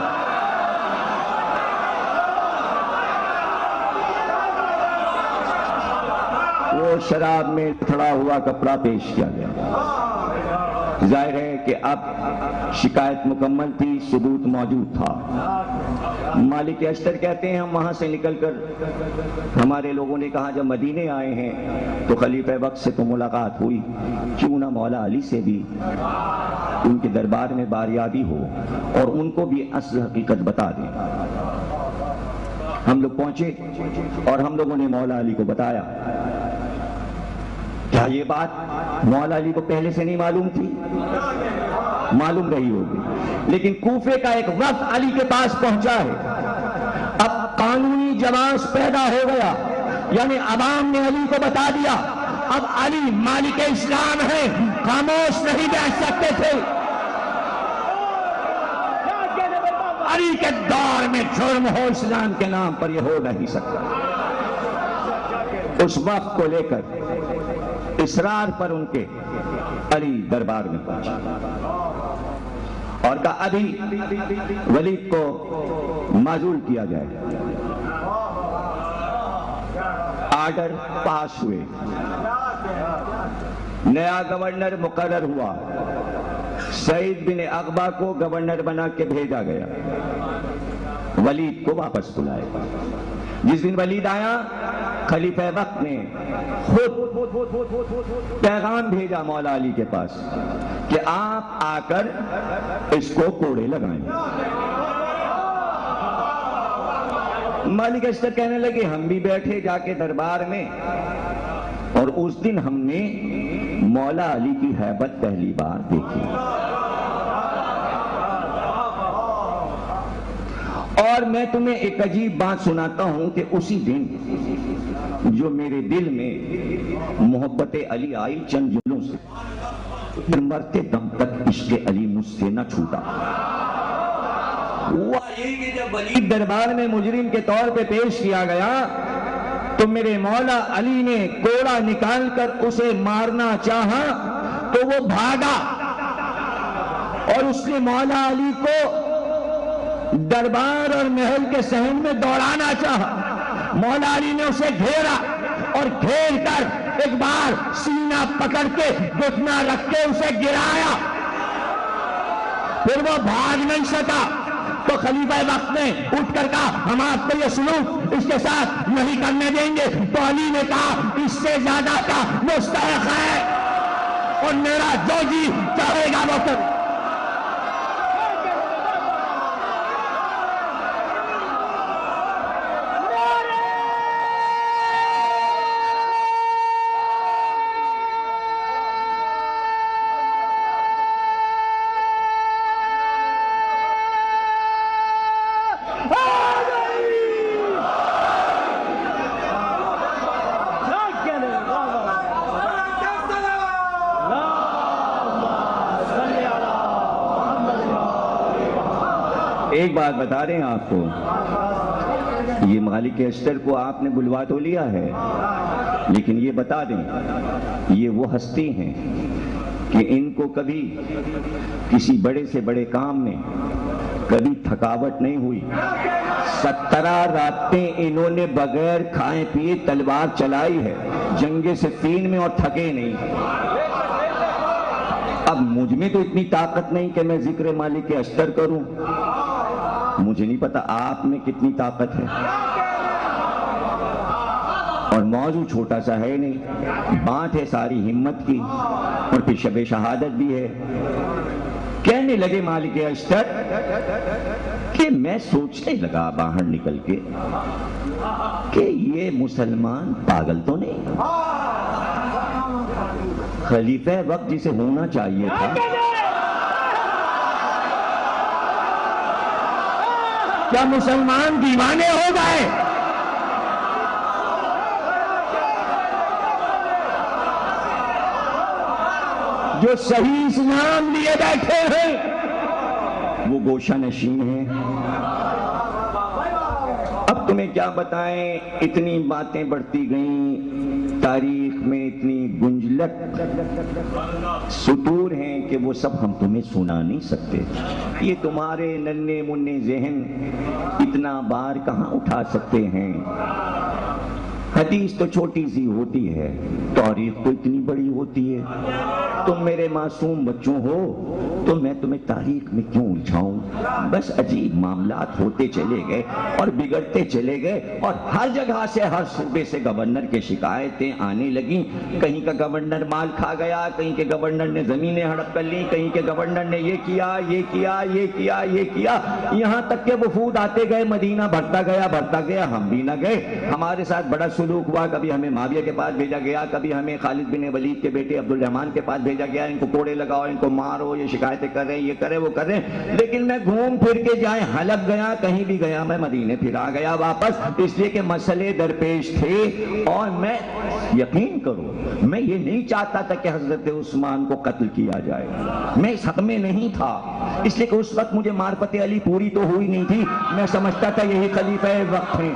[SPEAKER 1] وہ شراب میں کھڑا ہوا کپڑا پیش کیا گیا۔ ظاہر ہے کہ اب شکایت مکمل تھی، ثبوت موجود تھا۔ مالک اشتر کہتے ہیں ہم وہاں سے نکل کر ہمارے لوگوں نے کہا جب مدینے آئے ہیں تو خلیفہ وقت سے تو ملاقات ہوئی، کیوں نہ مولا علی سے بھی ان کے دربار میں باریابی ہو اور ان کو بھی اصل حقیقت بتا دیں۔ ہم لوگ پہنچے اور ہم لوگوں نے مولا علی کو بتایا۔ کیا یہ بات مولا علی کو پہلے سے نہیں معلوم تھی؟ معلوم رہی ہوگی، لیکن کوفے کا ایک وفد علی کے پاس پہنچا ہے، اب قانونی جواز پیدا ہو گیا، یعنی عوام نے علی کو بتا دیا اب علی مالک اسلام ہے، خاموش نہیں بیٹھ سکتے تھے۔ علی کے دور میں جرم ہو اسلام کے نام پر یہ ہو نہیں سکتا۔ اس وقت کو لے کر اصرار پر ان کے علی دربار میں پہنچا اور کہا ابھی ولید کو معزول کیا جائے۔ آرڈر پاس ہوئے، نیا گورنر مقرر ہوا، سعید بن عقبہ کو گورنر بنا کے بھیجا گیا، ولید کو واپس بلایا۔ جس دن ولید آیا خلیفہ وقت نے خود پیغام بھیجا مولا علی کے پاس کہ آپ آ کر اس کو کوڑے لگائیں۔ مالک اشتر کہنے لگے ہم بھی بیٹھے جا کے دربار میں، اور اس دن ہم نے مولا علی کی ہیبت پہلی بار دیکھی، اور میں تمہیں ایک عجیب بات سناتا ہوں کہ اسی دن جو میرے دل میں محبت علی آئی چند جملوں سے، پھر مرتے دم تک عشق علی مجھ سے نہ چھوٹا۔ ہوا یہ کہ جب ولید دربار میں مجرم کے طور پہ پیش کیا گیا تو میرے مولا علی نے کوڑا نکال کر اسے مارنا چاہا تو وہ بھاگا اور اس نے مولا علی کو دربار اور محل کے صحن میں دوڑانا چاہا. مولا علی نے اسے گھیرا اور گھیر کر ایک بار سینہ پکڑ کے گھٹنا رکھ کے اسے گرایا. پھر وہ بھاگ نہیں سکا تو خلیفہ وقت نے اٹھ کر کہا ہم آپ کو یہ سلوک اس کے ساتھ نہیں کرنے دیں گے. تو علی نے کہا اس سے زیادہ کا مستحق ہے اور میرا جو جی چاہے گا وہ کرے. ایک بات بتا رہے ہیں آپ کو، یہ مالک اشتر کو آپ نے بلوا تو لیا ہے، لیکن یہ بتا دیں یہ وہ ہستی ہیں کہ ان کو کبھی کسی بڑے سے بڑے کام میں کبھی تھکاوٹ نہیں ہوئی. 17 راتیں انہوں نے بغیر کھائے پیے تلوار چلائی ہے جنگ صفین میں اور تھکے نہیں. اب مجھ میں تو اتنی طاقت نہیں کہ میں ذکر مالک اشتر کروں، مجھے نہیں پتا آپ میں کتنی طاقت ہے. اور موضوع چھوٹا سا ہے نہیں، بات ہے ساری ہمت کی، اور پھر شب شہادت بھی ہے. کہنے لگے مالک اشتر کہ میں سوچنے لگا باہر نکل کے کہ یہ مسلمان پاگل تو نہیں، خلیفہ وقت جسے ہونا چاہیے تھا کیا مسلمان دیوانے ہو گئے؟ جو صحیح اسلام لیے بیٹھے ہیں وہ گوشہ نشین ہیں. اب تمہیں کیا بتائیں، اتنی باتیں بڑھتی گئیں، تاریخ میں اتنی گنجلک سطور ہیں کہ وہ سب ہم تمہیں سنا نہیں سکتے. یہ تمہارے ننھے منھے ذہن اتنا بار کہاں اٹھا سکتے ہیں. حدیث تو چھوٹی سی ہوتی ہے، تاریخ تو اتنی بڑی ہوتی ہے. تم میرے معصوم بچوں ہو تو میں تمہیں تاریخ میں کیوں الجھاؤں. بس عجیب معاملات ہوتے چلے گئے اور بگڑتے چلے گئے، اور ہر جگہ سے ہر صوبے سے گورنر کے شکایتیں آنے لگیں. کہیں کا گورنر مال کھا گیا، کہیں کے گورنر نے زمینیں ہڑپ کر لی، کہیں کے گورنر نے یہ کیا یہ کیا یہ کیا یہ کیا، یہاں تک کہ وفود آتے گئے، مدینہ بھرتا گیا. ہم بھی نہ گئے، ہمارے ساتھ بڑا سلوک ہوا. کبھی ہمیں معاویہ کے پاس بھیجا گیا، کبھی ہمیں خالد بن ولید کے بیٹے عبد الرحمن کے پاس بھیجا گیا، ان کو کوڑے لگاؤ، ان کو مارو، یہ شکایتیں کر رہے ہیں، یہ کرے وہ کر رہے ہیں. لیکن میں گھوم پھر کے جائیں حلب گیا، کہیں بھی گیا، میں مدینے پھر آ گیا واپس، اس لیے کہ مسئلے درپیش تھے. اور میں یقین کرو میں یہ نہیں چاہتا تھا کہ حضرت عثمان کو قتل کیا جائے، میں اس حق میں نہیں تھا، اس لیے کہ اس وقت مجھے معرفت علی پوری تو ہوئی نہیں تھی. میں سمجھتا تھا یہی خلیفہ وقت ہیں،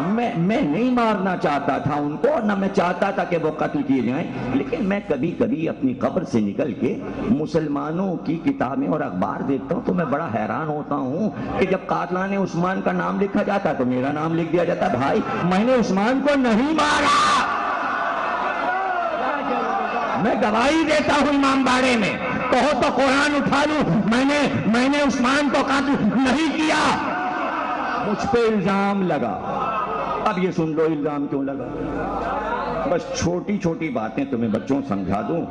[SPEAKER 1] میں نہیں مارنا چاہتا تھا ان کو، نہ میں چاہتا تھا کہ وہ قتل کیے جائیں. لیکن میں کبھی کبھی اپنی قبر سے نکل کے مسلمانوں کی کتابیں اور اخبار دیکھتا ہوں تو میں بڑا حیران ہوتا ہوں کہ جب قاتلان عثمان کا نام لکھا جاتا تو میرا نام لکھ دیا جاتا. بھائی میں نے عثمان کو نہیں مارا، میں گواہی دیتا ہوں امام باڑے میں، کہو تو قرآن اٹھا لوں، میں نے عثمان کو قتل نہیں کیا. مجھ پہ الزام لگا. اب یہ سن لو الزام کیوں لگا. بس چھوٹی چھوٹی باتیں تمہیں بچوں سمجھا دوں.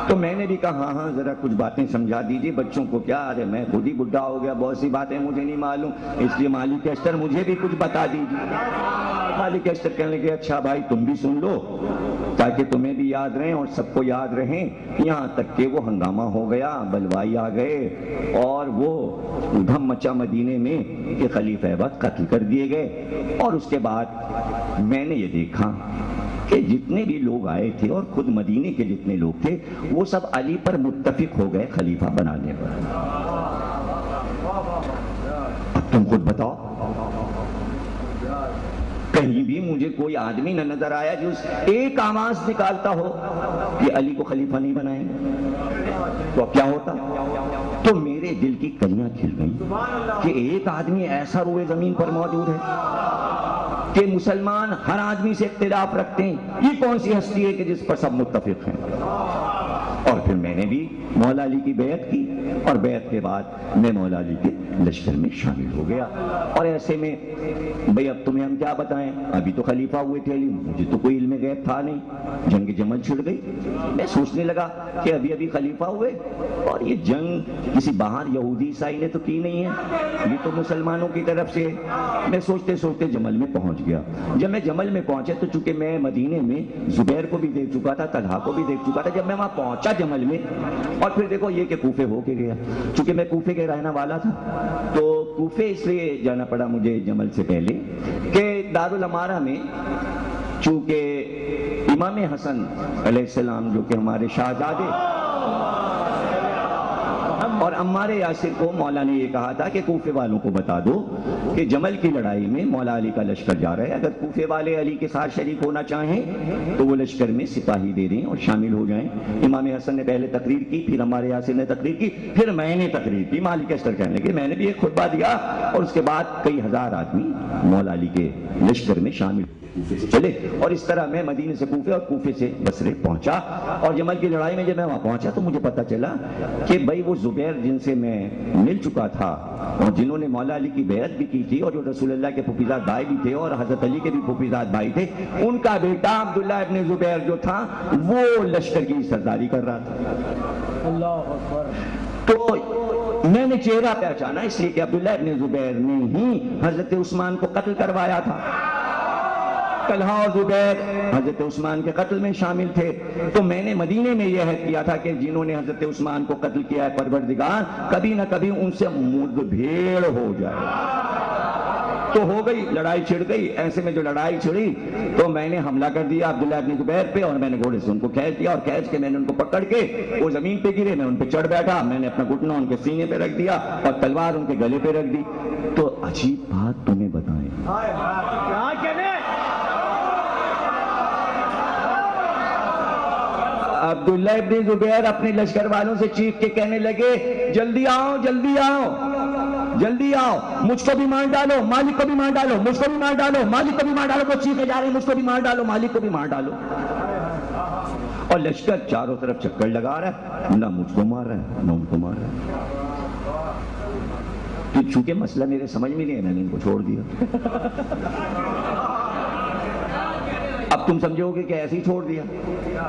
[SPEAKER 1] تو میں نے بھی کہا ہاں ذرا کچھ باتیں سمجھا دیجیے بچوں کو. کیا ارے میں خود ہی بڈھا ہو گیا، بہت سی باتیں مجھے نہیں معلوم، اس لیے مالک اشتر مجھے بھی کچھ بتا دیجیے. مالک اشتر کہنے لگے اچھا بھائی تم بھی سن لو تاکہ تمہیں بھی یاد رہیں اور سب کو یاد رہیں. یہاں تک کہ وہ ہنگامہ ہو گیا، بلوائی آ گئے اور وہ ادھم مچا مدینے میں کہ خلیفہ وقت قتل کر دیے گئے. اور اس کے بعد میں نے یہ دیکھا کہ جتنے بھی لوگ آئے تھے اور خود مدینے کے جتنے لوگ تھے وہ سب علی پر متفق ہو گئے خلیفہ بنانے پر. اب تم خود بتاؤ، کہیں بھی مجھے کوئی آدمی نہ نظر آیا جو ایک آواز نکالتا ہو کہ علی کو خلیفہ نہیں بنائیں گے، تو اب کیا ہوتا؟ تو میرے دل کی کلیاں کھل گئیں کہ ایک آدمی ایسا روئے زمین پر موجود ہے کہ مسلمان ہر آدمی سے اختلاف رکھتے ہیں، یہ کون سی ہستی ہے کہ جس پر سب متفق ہیں؟ اور پھر میں نے بھی مولا علی کی بیعت کی، اور بیعت کے بعد میں مولا علی کے لشکر میں شامل ہو گیا۔ اور ایسے میں بھئی اب تمہیں ہم کیا بتائیں، ابھی تو خلیفہ ہوئے تھے علی، مجھے تو کوئی علم غیب تھا نہیں، جنگ جمل چھڑ گئی، میں سوچنے لگا کہ ابھی خلیفہ ہوئے اور یہ جنگ کسی باہر یہودی عیسائی نے تو کی نہیں ہے، یہ تو مسلمانوں کی طرف سے۔ میں سوچتے سوچتے جمل میں پہنچ گیا۔ جب میں جمل میں پہنچا تو چونکہ میں مدینے میں زبیر کو بھی دیکھ چکا تھا، طلحہ کو بھی دیکھ چکا تھا، جب میں وہاں پہنچا جمل میں، اور پھر دیکھو یہ کہ کوفے ہو کے گیا، چونکہ میں کوفے کے رہنے والا تھا تو کوفے اس لیے جانا پڑا مجھے جمل سے پہلے کہ دارالامارہ میں چونکہ امام حسن علیہ السلام جو کہ ہمارے شہزادے اور عمار یاسر کو مولا نے یہ کہا تھا کہ کوفے والوں کو بتا دو کہ جمل کی لڑائی میں مولا علی کا لشکر جا رہا ہے، اگر کوفے والے علی کے ساتھ شریک ہونا چاہیں تو وہ لشکر میں سپاہی دے دیں اور شامل ہو جائیں۔ امام حسن نے پہلے تقریر کی، پھر عمار یاسر نے تقریر کی، پھر میں نے تقریر کی۔ مالک اشتر کہنے لگے میں نے بھی ایک خطبہ دیا، اور اس کے بعد کئی ہزار آدمی مولا علی کے لشکر میں شامل کوفے سے چلے، اور اس طرح میں مدینے سے کوفے اور کوفے سے بصرے پہنچا۔ اور جمل کی لڑائی میں جب میں وہاں پہنچا تو مجھے پتا چلا کہ بھائی وہ زبیر جن سے میں مل چکا تھا اور جنہوں نے مولا علی کی بیعت بھی کی تھی، اور جو رسول اللہ کے پھوپھیزاد بھائی بھی تھے اور حضرت علی کے بھی پھوپھیزاد بھائی تھے، ان کا بیٹا عبداللہ ابن زبیر جو تھا وہ لشکر کی سرداری کر رہا تھا۔
[SPEAKER 2] اللہ اکبر۔
[SPEAKER 1] تو میں نے چہرہ پہچانا اس لیے کہ عبداللہ ابن زبیر نے ہی حضرت عثمان کو قتل کروایا تھا۔ طلحہ اور زبیر حضرت عثمان کے قتل میں شامل تھے، تو میں نے مدینے میں یہ عہد کیا تھا کہ جنہوں نے حضرت عثمان کو قتل کیا ہے پروردگار کبھی نہ کبھی ان سے مد بھیڑ ہو جائے۔ تو ہو گئی، لڑائی چھڑ گئی۔ ایسے میں جو لڑائی چھڑی تو میں نے حملہ کر دیا عبداللہ ابن زبیر پہ، اور میں نے گھوڑے سے ان کو کھینچ دیا، اور کھینچ کے میں نے ان کو پکڑ کے وہ زمین پہ گرے، میں ان پہ چڑھ بیٹھا، میں نے اپنا گھٹنا ان کے سینے پہ رکھ دیا اور تلوار ان کے گلے پہ رکھ دی۔ تو عجیب بات تمہیں بتائیں، عبداللہ ابن زبیر اپنے لشکر والوں سے چیخ کے کہنے لگے جلدی آؤ جلدی آؤ جلدی آؤ، مجھ کو بھی مار ڈالو، مالک کو بھی مار ڈالو، مجھ کو بھی مار ڈالو، مالک کو بھی مار ڈالو۔ وہ چیخے جا رہے ہیں مجھ کو بھی مار ڈالو، مالک کو بھی مار ڈالو۔ اور لشکر چاروں طرف چکر لگا رہا ہے، نہ مجھ کو مار رہا ہے نہ ان کو مار رہا ہے۔ تو چونکہ مسئلہ میرے سمجھ میں نہیں ہے میں نے ان کو چھوڑ دیا۔ اب تم سمجھو گے کہ ایسے ہی چھوڑ دیا؟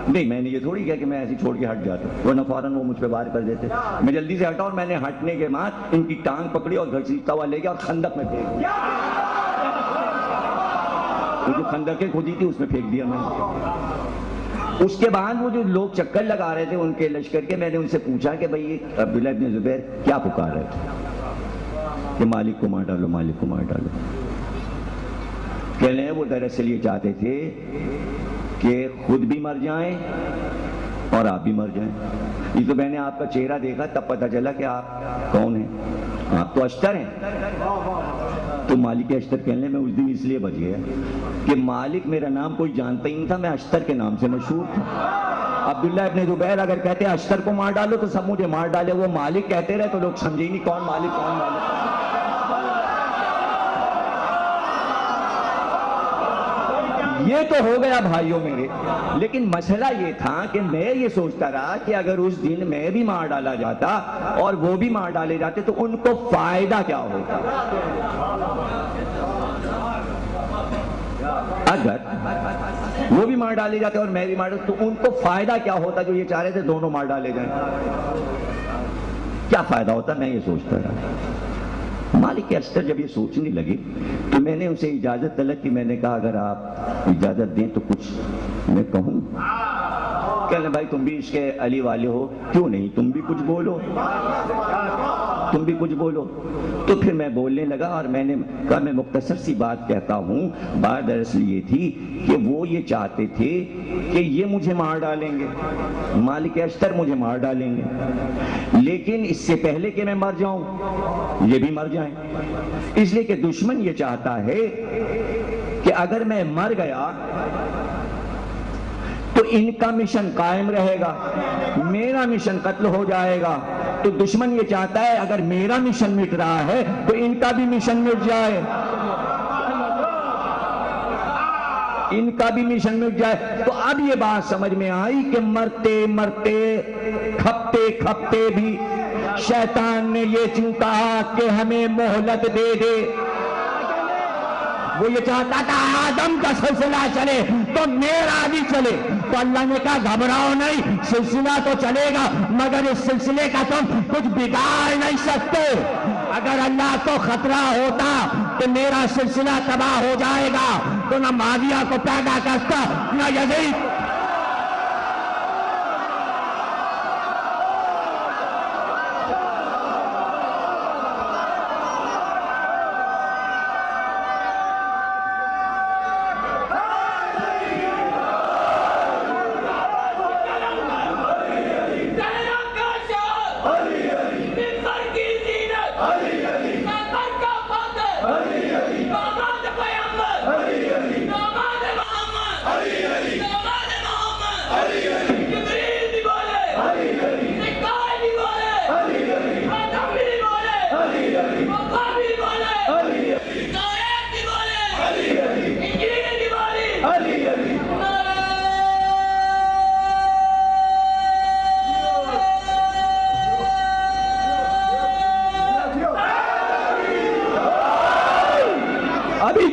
[SPEAKER 1] نہیں، میں نے یہ تھوڑی کہا کہ میں ایسے ہی چھوڑ کے ہٹ جاتا، ورنہ فوراً وہ مجھ پہ وار کر دیتے۔ میں جلدی سے ہٹا، اور میں نے ہٹنے کے بعد ان کی ٹانگ پکڑی اور گھسیٹتا ہوا لے گیا اور خندق میں پھینک دیا۔ وہ جو خندقیں کھودی تھی اس میں پھینک دیا میں نے۔ اس کے بعد وہ جو لوگ چکر لگا رہے تھے ان کے لشکر کے، میں نے ان سے پوچھا کہ بھئی عبداللہ ابن زبیر کیا پکار رہے تھے؟ کہ مالک کو مار ڈالو، مالک کو مار ڈالو۔ کہنے ہیں وہ دراصل یہ چاہتے تھے کہ خود بھی مر جائیں اور آپ بھی مر جائیں۔ یہ تو میں نے آپ کا چہرہ دیکھا تب پتہ چلا کہ آپ کون ہیں، آپ تو اشتر ہیں۔ تو مالک اشتر کہنے میں اس دن اس لیے بچ گیا کہ مالک میرا نام کوئی جانتا ہی نہیں تھا، میں اشتر کے نام سے مشہور تھا۔ عبداللہ ابن زبیر اگر کہتے ہیں اشتر کو مار ڈالو تو سب مجھے مار ڈالے، وہ مالک کہتے رہے تو لوگ سمجھے ہی نہیں کون مالک کون مالک۔ یہ تو ہو گیا بھائیوں میرے، لیکن مسئلہ یہ تھا کہ میں یہ سوچتا رہا کہ اگر اس دن میں بھی مار ڈالا جاتا اور وہ بھی مار ڈالے جاتے تو ان کو فائدہ کیا ہوتا؟ اگر وہ بھی مار ڈالے جاتے اور میں بھی مار ڈالتا تو ان کو فائدہ کیا ہوتا جو یہ چاہ رہے تھے دونوں مار ڈالے جائیں؟ کیا فائدہ ہوتا؟ میں یہ سوچتا رہا۔ مالک اشتر جب یہ سوچنے لگے تو میں نے ان سے اجازت طلب کی۔ میں نے کہا اگر آپ اجازت دیں تو کچھ میں کہوں۔ کہنے بھائی تم بھی عشق علی والے ہو، کیوں نہیں تم بھی کچھ بولو، تم بھی کچھ بولو۔ تو پھر میں بولنے لگا اور میں نے کہا میں مختصر سی بات کہتا ہوں۔ بات دراصل یہ تھی کہ وہ یہ چاہتے تھے کہ یہ مجھے مار ڈالیں گے، مالک اشتر مجھے مار ڈالیں گے، لیکن اس سے پہلے کہ میں مر جاؤں یہ بھی مر جائیں، اس لیے کہ دشمن یہ چاہتا ہے کہ اگر میں مر گیا تو ان کا مشن قائم رہے گا، میرا مشن قتل ہو جائے گا. تو دشمن یہ چاہتا ہے اگر میرا مشن مٹ رہا ہے تو ان کا بھی مشن مٹ جائے، ان کا بھی مشن مٹ جائے. تو اب یہ بات سمجھ میں آئی کہ مرتے مرتے کھپتے کھپتے بھی شیطان نے یہ کیوں کہا کہ ہمیں مہلت دے دے. وہ یہ چاہتا تھا آدم کا سلسلہ چلے تو میرا بھی چلے. تو اللہ نے کہا گھبراؤ نہیں، سلسلہ تو چلے گا مگر اس سلسلے کا تم کچھ بگاڑ نہیں سکتے. اگر اللہ کو خطرہ ہوتا کہ میرا سلسلہ تباہ ہو جائے گا تو نہ معاویہ کو پیدا کرتا نہ یزید.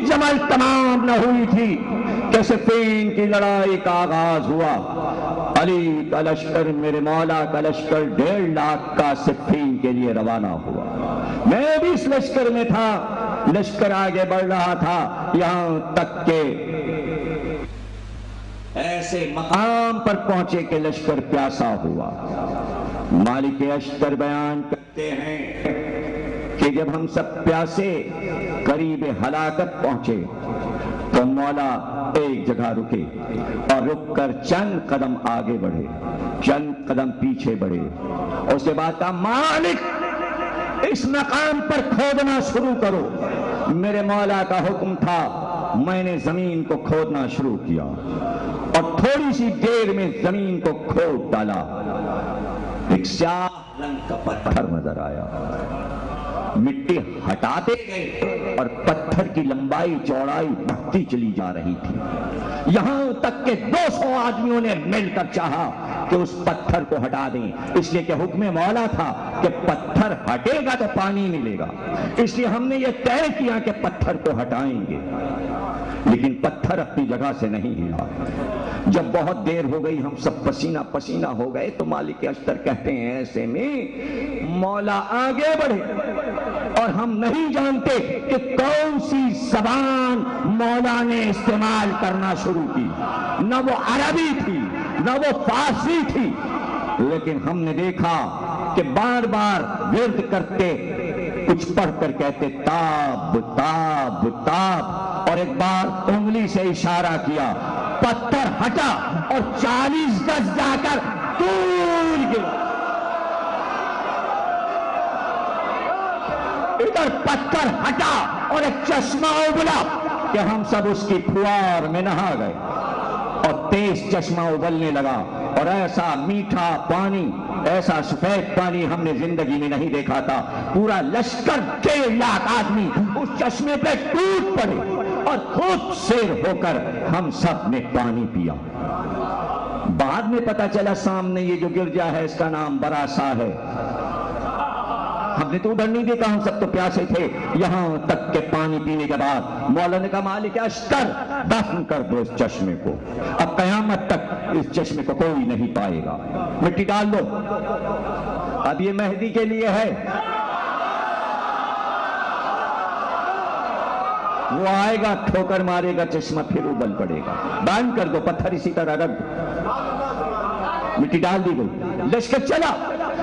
[SPEAKER 1] جمل تمام نہ ہوئی تھی کہ صفین کی لڑائی کا آغاز ہوا. علی کا لشکر، میرے مولا کا لشکر 1.5 لاکھ کا صفین کے لیے روانہ ہوا. میں بھی اس لشکر میں تھا. لشکر آگے بڑھ رہا تھا یہاں تک کہ ایسے مقام پر پہنچے کہ لشکر پیاسا ہوا. مالک اشتر بیان کرتے ہیں کہ جب ہم سب پیاسے قریب ہلاکت پہنچے تو مولا ایک جگہ رکے اور رک کر چند قدم آگے بڑھے، چند قدم پیچھے بڑھے. اس کے بعد کہا مالک اس مقام پر کھودنا شروع کرو. میرے مولا کا حکم تھا. میں نے زمین کو کھودنا شروع کیا اور تھوڑی سی دیر میں زمین کو کھود ڈالا. ایک سیاہ رنگ کا پتھر نظر آیا. مٹی ہٹاتے گئے اور پتھر کی لمبائی چوڑائی بڑھتی چلی جا رہی تھی، یہاں تک کہ 200 آدمیوں نے مل کر چاہا کہ اس پتھر کو ہٹا دیں. اس لیے کہ حکم مولا تھا کہ پتھر ہٹے گا تو پانی ملے گا. اس لیے ہم نے یہ طے کیا کہ پتھر کو ہٹائیں گے، لیکن پتھر اپنی جگہ سے نہیں ہلا. جب بہت دیر ہو گئی، ہم سب پسینہ پسینہ ہو گئے تو مالک اشتر کہتے ہیں ایسے میں مولا آگے بڑھے اور ہم نہیں جانتے کہ کون سی زبان مولا نے استعمال کرنا شروع کی. نہ وہ عربی تھی نہ وہ فارسی تھی، لیکن ہم نے دیکھا کہ بار بار ورد کرتے کچھ پڑھ کر کہتے تاب تاب تاب، اور ایک بار انگلی سے اشارہ کیا. پتھر ہٹا اور 40 گز جا کر دور گرا. ادھر پتھر ہٹا اور ایک چشمہ ابلا کہ ہم سب اس کی پھوار میں نہا گئے اور تیز چشمہ ابلنے لگا. اور ایسا میٹھا پانی، ایسا سفید پانی ہم نے زندگی میں نہیں دیکھا تھا. پورا لشکر 1.5 لاکھ آدمی اس چشمے پہ ٹوٹ پڑے اور خود سیر ہو کر ہم سب نے پانی پیا. بعد میں پتا چلا سامنے یہ جو گرجا ہے اس کا نام براسا ہے. ہم نے تو ادھر نہیں دیکھا، ہم سب تو پیاسے تھے. یہاں تک کہ پانی پینے کے بعد مولا نے کہا مالک اشتر دفن کر دو اس چشمے کو، اب قیامت تک اس چشمے کو کوئی نہیں پائے گا. مٹی ڈال دو. اب یہ مہدی کے لیے ہے. وہ آئے گا، ٹھوکر مارے گا، چشمہ پھر ابل پڑے گا. بند کر دو، پتھر اسی طرح رکھ دو. مٹی ڈال دی گئی. لشکر چلا.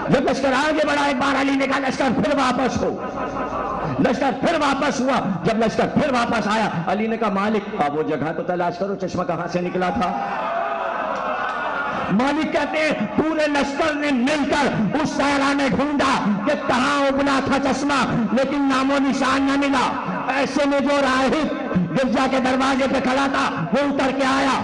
[SPEAKER 1] جب لشکر آگے بڑھا ایک بار علی نے کہا لشکر پھر واپس ہو. لشکر پھر واپس ہوا. جب لشکر پھر واپس آیا علی نے کہا مالک اب وہ جگہ تو تلاش کرو، چشمہ کہاں سے نکلا تھا. مالک کہتے ہیں پورے لشکر نے مل کر اس صحرا نے ڈھونڈا کہ کہاں ابلا تھا چشمہ، لیکن نام و نشان نہ ملا. ایسے میں جو راہب گرجا کے دروازے پہ کھڑا تھا، وہ اتر کے آیا.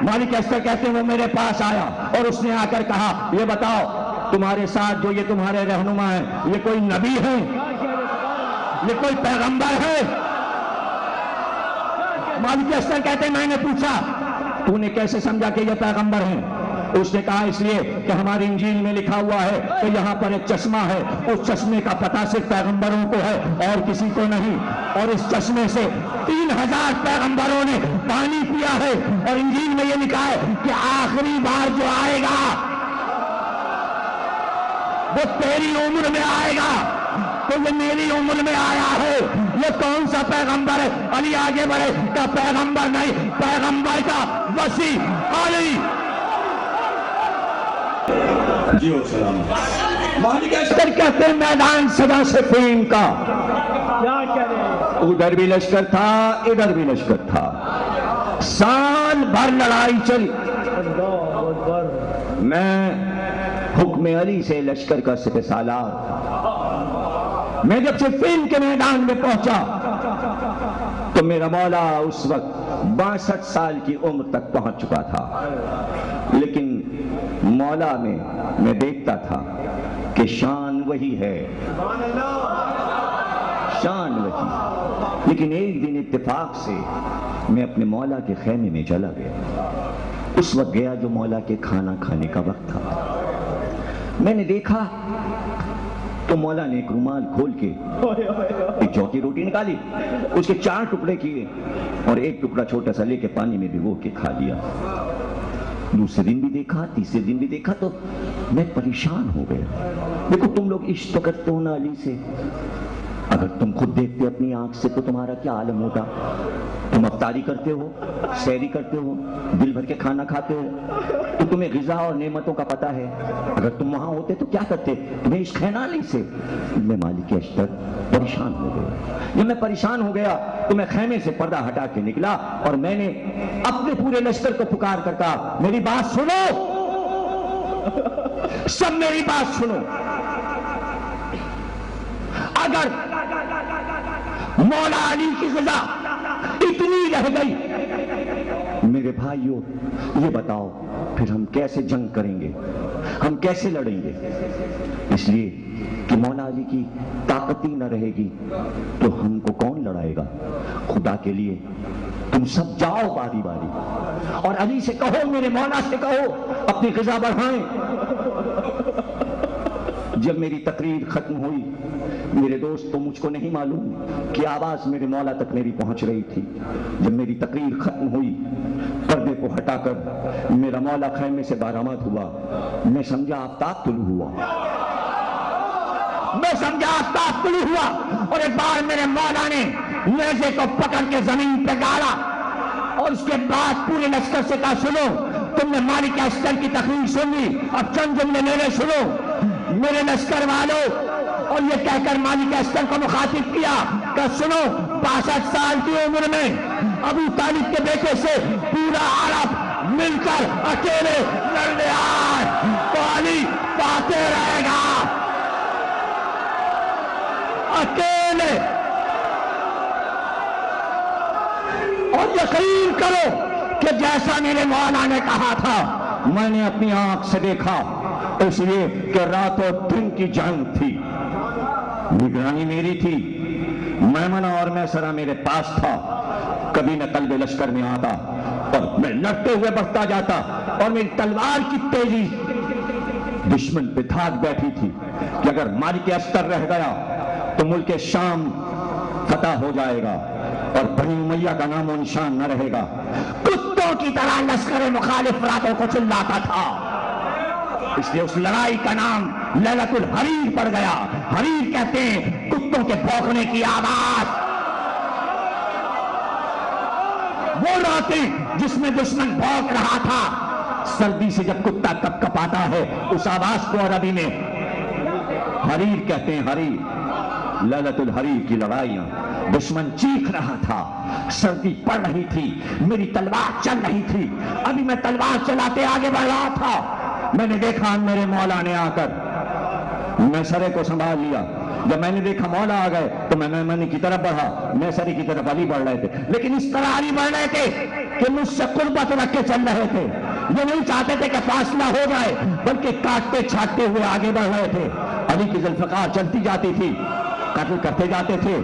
[SPEAKER 1] مالک اشتر کہتے ہیں وہ میرے پاس آیا اور اس نے آ کر کہا یہ بتاؤ تمہارے ساتھ جو یہ تمہارے رہنما ہیں یہ کوئی نبی ہے، یہ کوئی پیغمبر ہے؟ مالک اشتر کہتے ہیں میں نے پوچھا تو نے کیسے سمجھا کہ یہ پیغمبر ہیں؟ اس نے کہا اس لیے کہ ہماری انجیل میں لکھا ہوا ہے کہ یہاں پر ایک چشمہ ہے، اس چشمے کا پتہ صرف پیغمبروں کو ہے اور کسی کو نہیں، اور اس چشمے سے 3000 پیغمبروں نے پانی پیا ہے، اور انجیل میں یہ لکھا ہے کہ آخری بار جو آئے گا وہ تیری عمر میں آئے گا، تو یہ میری عمر میں آیا ہے. یہ کون سا پیغمبر ہے؟ علی آگے بڑھے کہ پیغمبر نہیں، پیغمبر کا وسیع علی.
[SPEAKER 3] جی سلام.
[SPEAKER 1] مالک اشتر کہتے ہیں میدان صدا صفین کا
[SPEAKER 2] کیا کرے،
[SPEAKER 1] ادھر بھی لشکر تھا ادھر بھی لشکر تھا، سال بھر لڑائی چلی.
[SPEAKER 2] اللہ اکبر.
[SPEAKER 1] میں حکم علی سے لشکر کا سپہ سالار، میں جب صفین کے میدان میں پہنچا تو میرا مولا اس وقت 62 سال کی عمر تک پہنچ چکا تھا، لیکن مولا میں دیکھتا تھا کہ شان وہی ہے، شان وہی. لیکن ایک دن اتفاق سے میں اپنے مولا کے خیمے میں چلا گیا. اس وقت گیا جو مولا کے کھانا کھانے کا وقت تھا. میں نے دیکھا تو مولا نے ایک رومال کھول کے ایک جو کی روٹی نکالی، اس کے 4 ٹکڑے کیے اور ایک ٹکڑا چھوٹا سا لے کے پانی میں بھگو کے کھا لیا. دوسرے دن بھی دیکھا، تیسرے دن بھی دیکھا تو میں پریشان ہو گیا. دیکھو تم لوگ عشق تو کرتے ہو نا علی سے، اگر تم خود دیکھتے اپنی آنکھ سے تو تمہارا کیا عالم ہوتا. تم افطاری کرتے ہو، سحری کرتے ہو، دل بھر کے کھانا کھاتے ہو، تو تمہیں غذا اور نعمتوں کا پتہ ہے. اگر تم وہاں ہوتے تو کیا کرتے؟ تمہیں عشق ہے نا علی سے. میں مالک اشتر پریشان ہو گیا. جب میں پریشان ہو گیا تو میں خیمے سے پردہ ہٹا کے نکلا اور میں نے اپنے پورے لشکر کو پکار کر کہا میری بات سنو، سب میری بات سنو. اگر مولا علی کی غذا اتنی رہ گئی میرے بھائیوں یہ بتاؤ پھر ہم کیسے جنگ کریں گے، ہم کیسے لڑیں گے؟ اس لیے کہ مولا علی کی طاقت ہی نہ رہے گی تو ہم کو کون لڑائے گا؟ خدا کے لیے تم سب جاؤ باری باری اور علی سے کہو، میرے مولا سے کہو اپنی غذا بڑھائیں. جب میری تقریر ختم ہوئی میرے دوست تو مجھ کو نہیں معلوم کہ آواز میرے مولا تک میری پہنچ رہی تھی. جب میری تقریر ختم ہوئی پردے کو ہٹا کر میرا مولا خیمے سے برآمد ہوا. میں سمجھا آفتاب طلوع ہوا، میں سمجھا آفتاب طلوع ہوا اور ایک بار میرے مولا نے نیزے کو پکڑ کے زمین پہ گاڑا اور اس کے بعد پورے لشکر سے کہا سنو تم نے مالک اشتر کی تقریر سن لی، اب چند جملے میرے سنو میرے لشکر والوں. اور یہ کہہ کر مالک اشتر کو مخاطب کیا کہ سنو 62 سال کی عمر میں ابو طالب کے بیٹے سے پورا عرب مل کر اکیلے لڑنے آئے تو علی فاتح رہے گا، اکیلے. اور یقین کرو کہ جیسا میرے مولا نے کہا تھا میں نے اپنی آنکھ سے دیکھا، اس لیے کہ رات و دن کی جنگ تھی، نگرانی میری تھی، میمنہ اور میسرہ میرے پاس تھا. کبھی میں قلب لشکر میں آتا اور میں لڑتے ہوئے بڑھتا جاتا اور میری تلوار کی تیزی دشمن پہ دھاک بیٹھی تھی کہ اگر مالک اشتر رہ گیا تو ملک شام فتح ہو جائے گا اور بنی امیہ کا نام و نشان نہ رہے گا. کتوں کی طرح لشکر مخالف راتوں کو چلاتا تھا، اس لیے اس لڑائی کا نام لیلۃ الحریر پڑ گیا. حریر کہتے ہیں کتوں کے بھونکنے کی آواز، وہ راتیں جس میں دشمن بھونک رہا تھا. سردی سے جب کتا کپ کپاتا ہے اس آواز کو عربی میں حریر کہتے ہیں. حریر، لیلۃ الحریر کی لڑائیاں. دشمن چیخ رہا تھا، سردی پڑ رہی تھی، میری تلوار چل رہی تھی، ابھی میں تلوار چلاتے آگے بڑھ رہا تھا. میں نے دیکھا میرے مولا نے آ کر میسرے کو سنبھال لیا جب میں نے دیکھا مولا آ گئے تو میں میمنی کی طرف بڑھا، میسری کی طرف علی بڑھ رہے تھے، لیکن اس طرح علی بڑھ رہے تھے کہ مجھ سے قربت رکھ کے چل رہے تھے، یہ نہیں چاہتے تھے کہ فاصلہ ہو جائے، بلکہ کاٹتے چھاٹتے ہوئے آگے بڑھ رہے تھے۔ علی کی ذوالفقار چلتی جاتی تھی، قتل کرتے جاتے تھے،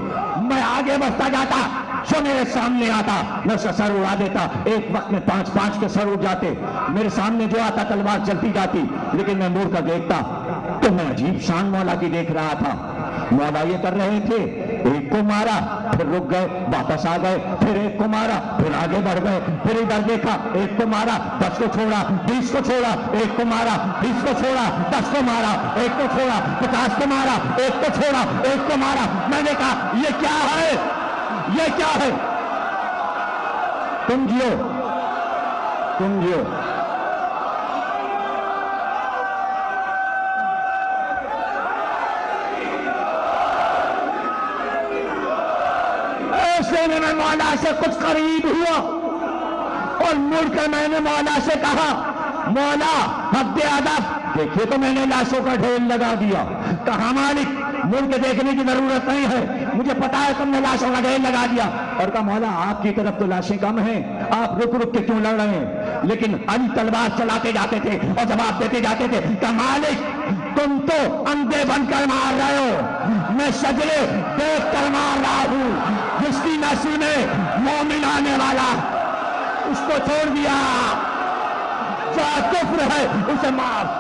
[SPEAKER 1] میں آگے بڑھتا جاتا، جو میرے سامنے آتا میں اس کا سر اڑا دیتا، ایک وقت میں 5 کے سر اڑ جاتے، میرے سامنے جو آتا تلوار چلتی جاتی، لیکن میں مڑ کر دیکھتا تو میں عجیب شان مولا کی دیکھ رہا تھا۔ مولا یہ کر رہے تھے، ایک کو مارا پھر رک گئے، واپس آ گئے، پھر ایک کو مارا پھر آگے بڑھ گئے، پھر ادھر دیکھا، ایک کو مارا 10 کو چھوڑا، 20 کو چھوڑا، ایک کو مارا 20 کو چھوڑا، 10 کو مارا، ایک کو چھوڑا 50 کو مارا، ایک کو چھوڑا، ایک کو مارا۔ میں نے کہا یہ کیا ہے، یہ کیا ہے؟ تم جیو، تم جیو۔ ایسے میں مولا سے کچھ قریب ہوا اور مڑ کر میں نے مولا سے کہا، مولا حد ادب، دیکھیے تو میں نے لاشوں کا ڈھیر لگا دیا۔ کہا مالک مڑ کے دیکھنے کی ضرورت نہیں ہے، مجھے پتا ہے تم نے لاشوں کا ڈھیر لگا دیا۔ اور کہا مولا آپ کی طرف تو لاشیں کم ہیں، آپ رک رک کے کیوں لڑ رہے ہیں؟ لیکن علی تلوار چلاتے جاتے تھے اور جواب دیتے جاتے تھے۔ کہا مالک تم تو اندھے بن کر مار رہے ہو، میں شجرے دیکھ کر مار رہا ہوں۔ جس کی نسل میں مومن آنے والا اس کو چھوڑ دیا، جو کفر ہے اسے مار۔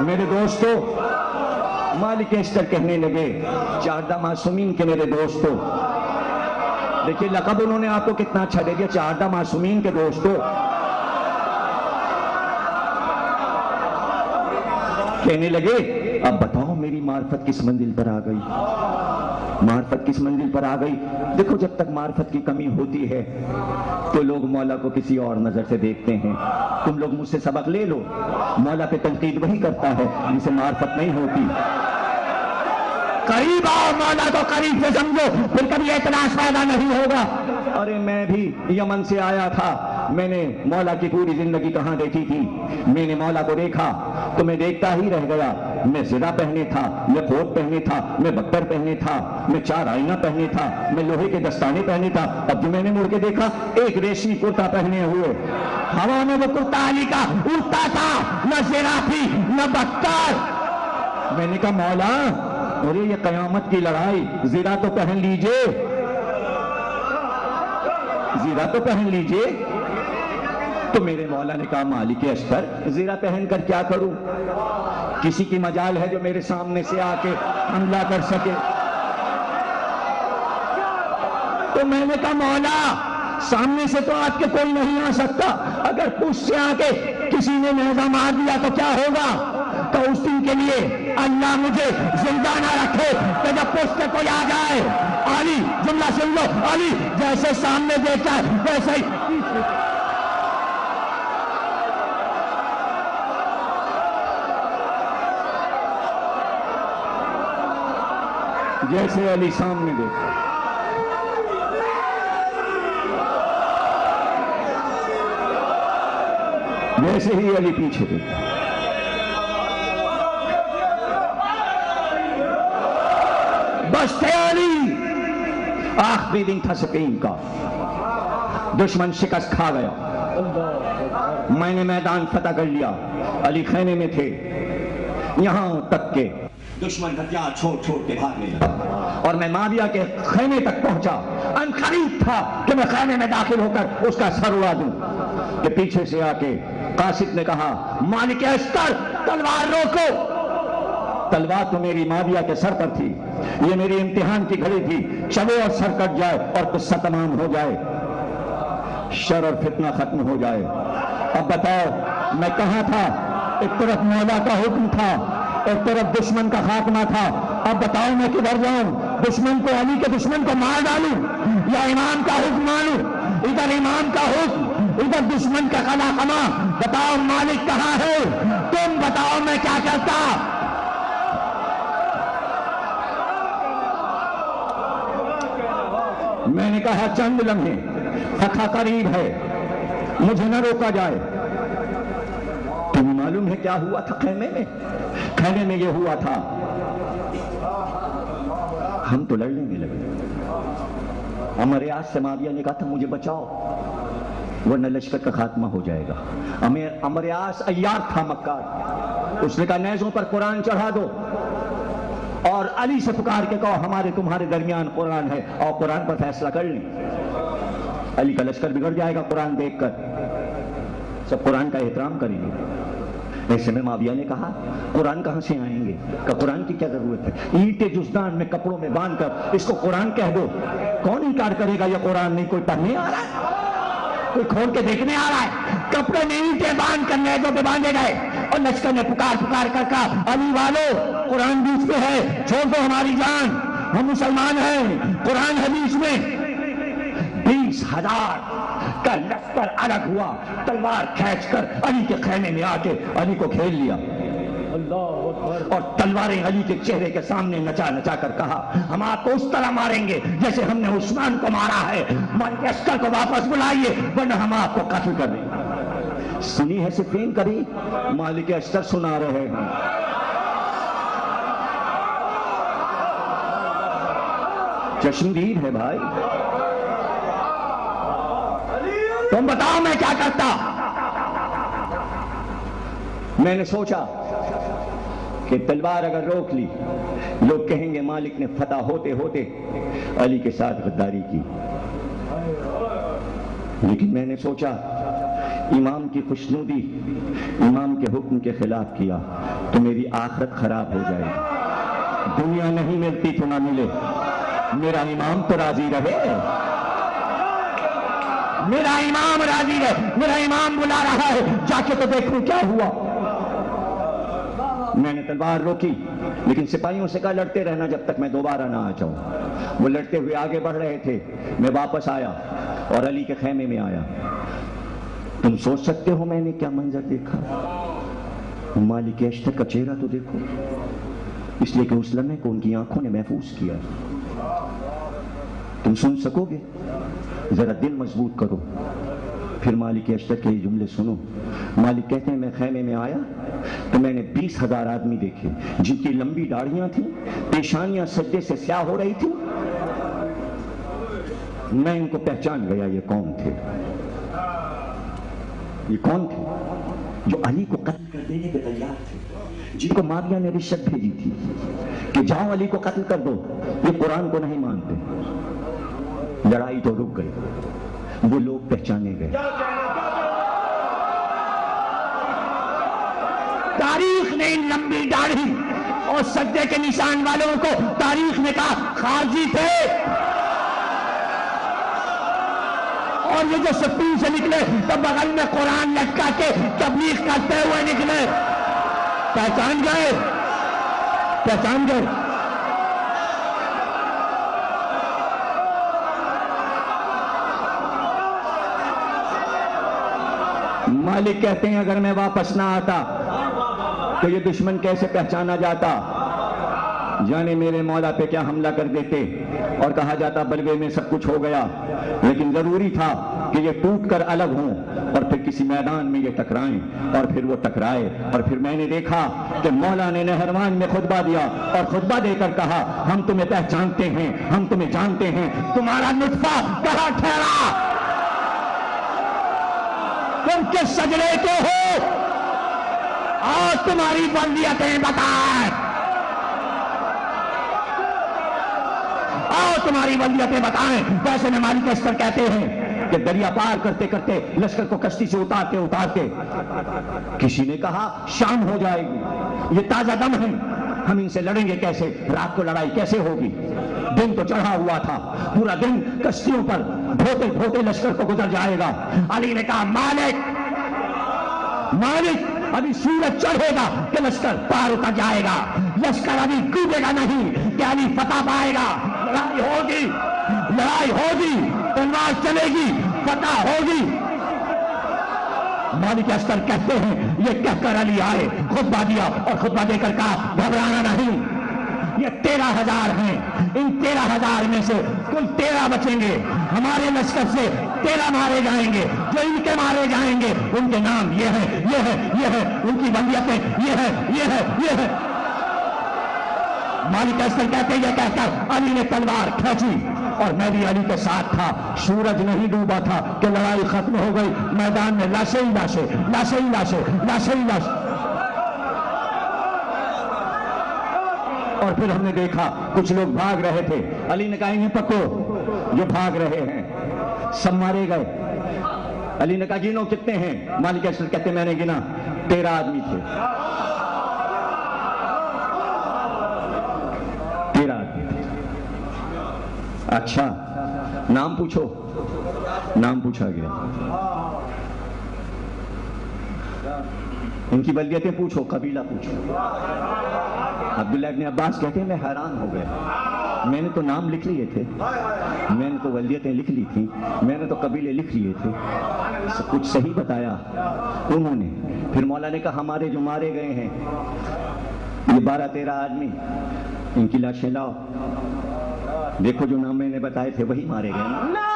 [SPEAKER 1] میرے دوستو، مالک اشتر کہنے لگے، 14 معصومین کے میرے دوستو، دیکھیے لقب انہوں نے آپ کو کتنا اچھا دے دیا، 14 معصومین کے دوستو۔ کہنے لگے اب بتاؤ میری معرفت کس منزل پر آ گئی، معرفت کس منزل پر آ گئی؟ دیکھو جب تک معرفت کی کمی ہوتی ہے تو لوگ مولا کو کسی اور نظر سے دیکھتے ہیں۔ تم لوگ مجھ سے سبق لے لو، مولا پہ تنقید وہی کرتا ہے جسے معرفت نہیں ہوتی۔ قریب آؤ، مولا کو قریب سے سمجھو، پھر کبھی اعتراض پیدا نہیں ہوگا۔ ارے میں بھی یمن سے آیا تھا، میں نے مولا کی پوری زندگی کہاں دیکھی تھی، میں نے مولا کو دیکھا تو میں دیکھتا ہی رہ گیا۔ میں زرہ پہنے تھا، میں کوٹ پہنے تھا، میں بکر پہنے تھا، میں 4 آئینہ پہنے تھا، میں لوہے کے دستانے پہنے تھا۔ اب جو میں نے مڑ کے دیکھا ایک ریشمی کرتا پہنے ہوئے، ہوا میں وہ کرتا علی کا اڑتا تھا، نہ زرہ تھی نہ بکر۔ میں نے کہا مولا ارے یہ قیامت کی لڑائی، زرہ تو پہن لیجئے، زرہ تو پہن لیجئے۔ تو میرے مولا نے کہا مالک اشتر زرہ پہن کر کیا کروں، کسی کی مجال ہے جو میرے سامنے سے آ کے حملہ کر سکے؟ تو میں نے کہا مولا سامنے سے تو آپ کے کوئی نہیں آ سکتا، اگر پوچھ سے آ کے کسی نے نیزہ مار دیا تو کیا ہوگا؟ تو اس دن کے لیے اللہ مجھے زندہ نہ رکھے کہ جب پوچھ سے کوئی آ جائے، علی جملہ سن لو، علی جیسے سامنے دیکھتا ہے ویسے ہی جیسے علی سامنے دیکھتا ویسے ہی علی پیچھے دیکھتا۔ بس تھے علی، آخری دن تھا سپین کا، دشمن شکست کھا گیا، میں نے میدان فتح کر لیا، علی خیمے میں تھے، یہاں تک کہ دشمن ہتھیار چھوڑ چھوڑ کے بھاگنے لگا اور میں معاویہ کے خیمے تک پہنچا۔ ان قریب تھا کہ میں خیمے میں داخل ہو کر اس کا سر اڑا دوں کہ پیچھے سے آ کے قاصد نے کہا مالک اشتر تلوار روکو۔ تلوار تو میری معاویہ کے سر پر تھی، یہ میری امتحان کی گھڑی تھی، چلو اور سر کٹ جائے اور قصہ تمام ہو جائے، شر اور فتنہ ختم ہو جائے۔ اب بتاؤ میں کہاں تھا؟ ایک طرف مولا کا حکم تھا، ایک طرف دشمن کا خاتمہ تھا۔ اب بتاؤ میں کدھر جاؤں؟ دشمن کو، علی کے دشمن کو مار ڈالوں یا امام کا حکم مانوں؟ ادھر امام کا حکم، ادھر دشمن کا قلع قمع۔ بتاؤ مالک کہاں ہے؟ تم بتاؤ میں کیا کرتا؟ میں نے کہا چند لمحے، فتح قریب ہے، مجھے نہ روکا جائے۔ تمہیں معلوم ہے کیا ہوا تھا خیمے میں؟ خیمے میں یہ ہوا تھا، ہم تو لڑنے میں لگے۔ عمر یاس سے معاویہ نے کہا تھا مجھے بچاؤ ورنہ لشکر کا خاتمہ ہو جائے گا۔ عمر یاس عیار تھا مکار، اس نے کہا نیزوں پر قرآن چڑھا دو اور علی سے پکار کے کہو ہمارے تمہارے درمیان قرآن ہے اور قرآن پر فیصلہ کر لیں۔ علی کا لشکر بگڑ جائے گا قرآن دیکھ کر، سب قرآن کا احترام کریں گے۔ ایسے میں معاویہ نے کہا قرآن کہاں سے آئیں گے؟ کہ قرآن کی کیا ضرورت ہے؟ اینٹیں جزدان میں کپڑوں میں باندھ کر اس کو قرآن کہہ دو، کون انکار کرے گا یہ قرآن نہیں؟ کوئی پڑھنے آ رہا ہے؟ کوئی کھول کے دیکھنے آ رہا ہے؟ کپڑے میں اینٹیں باندھ کر نیزوں پہ باندھے گئے اور لشکر نے پکار کر کہا علی والو قرآن بیچ پہ ہے، چھوڑ دو ہماری جان، ہم مسلمان ہیں، قرآن حدیث میں۔ 20,000 کا لشکر الگ ہوا، تلوار کھینچ کر علی کے خیمے میں آ کے علی کو کھیل لیا اور تلواریں علی کے چہرے کے سامنے نچا نچا کر کہا ہم آپ کو اس طرح ماریں گے جیسے ہم نے عثمان کو مارا ہے، مالک اشتر کو واپس بلائیے ورنہ ہم آپ کو قتل کر دیں گے۔ سنی ہے صفین کبھی؟ مالک اشتر سنا رہے ہیں۔ چشمدید ہے بھائی، تم بتاؤ میں کیا کرتا؟ میں نے سوچا کہ تلوار اگر روک لی لوگ کہیں گے مالک نے فتح ہوتے ہوتے علی کے ساتھ غداری کی، لیکن میں نے سوچا امام کی خوشنودی، امام کے حکم کے خلاف کیا تو میری آخرت خراب ہو جائے گی۔ دنیا نہیں ملتی تو نہ ملے، میرا امام تو راضی رہے، میرا امام راضی رہے، میرا امام بلا رہا ہے، جا کے تو دیکھوں کیا ہوا۔ میں نے تلوار روکی لیکن سپاہیوں سے کہا لڑتے رہنا جب تک میں دوبارہ نہ آ جاؤں۔ وہ لڑتے ہوئے آگے بڑھ رہے تھے، میں واپس آیا اور علی کے خیمے میں آیا۔ تم سوچ سکتے ہو میں نے کیا منظر دیکھا؟ مالک اشتر کا چہرہ تو دیکھو، اس لیے کہ اس لمحے کو ان کی آنکھوں نے محفوظ کیا۔ تم سن سکو گے؟ ذرا دل مضبوط کرو، پھر مالک اشتر کے یہ جملے سنو۔ مالک کہتے ہیں میں خیمے میں آیا تو میں نے 20,000 آدمی دیکھے جن کی لمبی داڑھیاں تھیں، پیشانیاں سجدے سے سیاہ ہو رہی تھیں۔ میں ان کو پہچان گیا، یہ کون تھے؟ یہ کون تھے جو علی کو قتل کر دینے پہ تیار تھے، جن کو معاویہ نے رشوت بھیجی تھی کہ جاؤ علی کو قتل کر دو، یہ قرآن کو نہیں مانتے۔ لڑائی تو رک گئی، وہ لوگ پہچانے گئے۔ تاریخ نے ان لمبی داڑھی اور سجدے کے نشان والوں کو تاریخ نے کہا خارجی تھے، اور یہ جو صفین سے نکلے تو بغل میں قرآن لٹکا کے تبلیغ کرتے ہوئے نکلے۔ پہچان گئے، پہچان گئے۔ مالک کہتے ہیں اگر میں واپس نہ آتا تو یہ دشمن کیسے پہچانا جاتا؟ جانے میرے مولا پہ کیا حملہ کر دیتے اور کہا جاتا بلوے میں سب کچھ ہو گیا، لیکن ضروری تھا کہ یہ ٹوٹ کر الگ ہوں اور پھر کسی میدان میں یہ ٹکرائیں، اور پھر وہ ٹکرائے۔ اور پھر میں نے دیکھا کہ مولا نے نہروان میں خطبہ دیا اور خطبہ دے کر کہا ہم تمہیں پہچانتے ہیں، ہم تمہیں جانتے ہیں، تمہارا نطفہ کہاں ٹھہرا، تم کس سجدے کے ہو، اور تمہاری بلدیتیں بتائیں، اور تمہاری بلدیتیں بتائیں۔ ویسے میں مالک اشتر کہتے ہیں کہ دریا پار کرتے کرتے لشکر کو کشتی سے اتارتے اتارتے کسی نے کہا شام ہو جائے گی، یہ تازہ دم ہے، ہم ان سے لڑیں گے کیسے، رات کو لڑائی کیسے ہوگی؟ دن تو چڑھا ہوا تھا، پورا دن کشتیوں پر دھوتے دھوتے لشکر کو گزر جائے گا۔ علی نے کہا مالک ابھی سورج چڑھے گا کہ لشکر پار اتر جائے گا، لشکر ابھی ڈوبے گا نہیں کہ علی فتح پائے گا۔ لڑائی ہوگی، لڑائی ہوگی، تلوار چلے گی، فتح ہوگی۔ مالک اشتر کہتے ہیں یہ کہہ کر علی آئے، خطبہ دیا اور خطبہ دے کر کہا گھبرانا نہیں،
[SPEAKER 4] یہ 13,000 ہیں، ان 13,000 میں سے کل 13 بچیں گے، ہمارے لشکر سے 13 مارے جائیں گے، جو ان کے مارے جائیں گے ان کے نام یہ ہے، یہ ہے، یہ ہے، ان کی بندیتیں یہ ہے، یہ ہے، یہ ہے۔ مالک اسکر کہتے یہ کہہ کر علی نے تلوار کھینچی اور میں بھی علی کے ساتھ تھا، سورج نہیں ڈوبا تھا کہ لڑائی ختم ہو گئی، میدان میں لاشیں ہی لاشیں، لاشیں ہی لاشیں، لاشیں ہی لاشیں۔ اور پھر ہم نے دیکھا کچھ لوگ بھاگ رہے تھے، علی نے کہا انہیں پکڑو جو بھاگ رہے ہیں، سب مارے گئے۔ علی نے کہا گنو کتنے ہیں؟ مالک اسکر کہتے میں نے گنا 13 آدمی تھے، 13 آدمی تھے۔ اچھا نام پوچھو، نام پوچھا گیا، ان کی بلدیتیں پوچھو، قبیلہ پوچھو۔ عبداللہ ابن عباس کہتے ہیں میں حیران ہو گیا، میں نے تو نام لکھ لیے تھے، میں نے تو ولدیتیں لکھ لی تھی، میں نے تو قبیلے لکھ لیے تھے، کچھ صحیح بتایا انہوں نے۔ پھر مولا نے کہا ہمارے جو مارے گئے ہیں یہ 12-13 آدمی، ان کی لاشیں لاؤ، دیکھو جو نام میں نے بتائے تھے وہی مارے گئے نا۔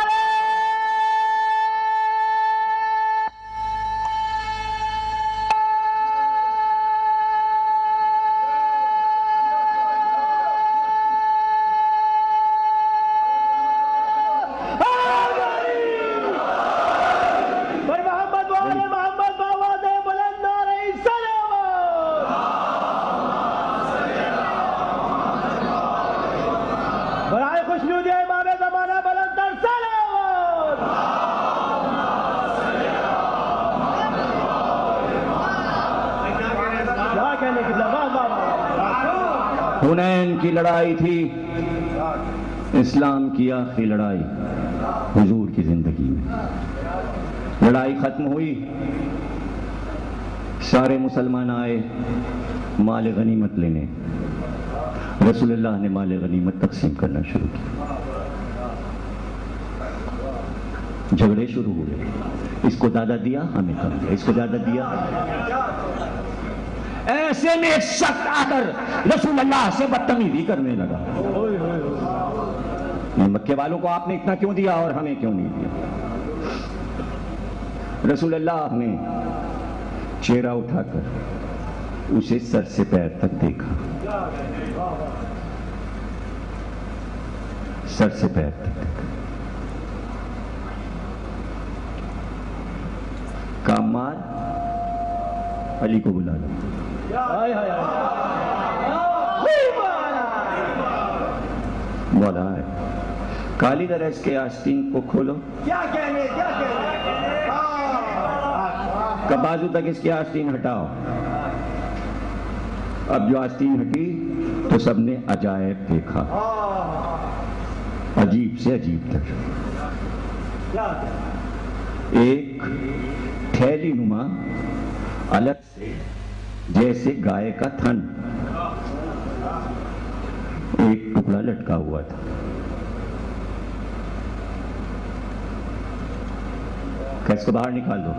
[SPEAKER 4] حنین کی لڑائی تھی، اسلام کی آخری لڑائی حضور کی زندگی میں۔ لڑائی ختم ہوئی، سارے مسلمان آئے مال غنیمت لینے، رسول اللہ نے مال غنیمت تقسیم کرنا شروع کیا، جھگڑے شروع ہوئے، اس کو زیادہ دیا ہمیں کم دیا، اس کو زیادہ دیا۔ ایسے میں ایک شخص آ کر رسول اللہ سے بدتمیزی کرنے لگا، مکے والوں کو آپ نے اتنا کیوں دیا اور ہمیں کیوں نہیں دیا؟ رسول اللہ نے چہرہ اٹھا کر اسے سر سے پیر تک دیکھا، سر سے پیر تک دیکھا، کام مار علی کو بلا لو۔ مولا ہے کالی درس کے آستین کو کھولو، بازو تک اس کی آستین ہٹاؤ۔ اب جو آستین ہٹی تو سب نے عجائب دیکھا، عجیب سے عجیب تر، ایک تھیلی نما الگ سے جیسے گائے کا تھن ایک ٹکڑا لٹکا ہوا تھا۔ کہ اس کو باہر نکال دو،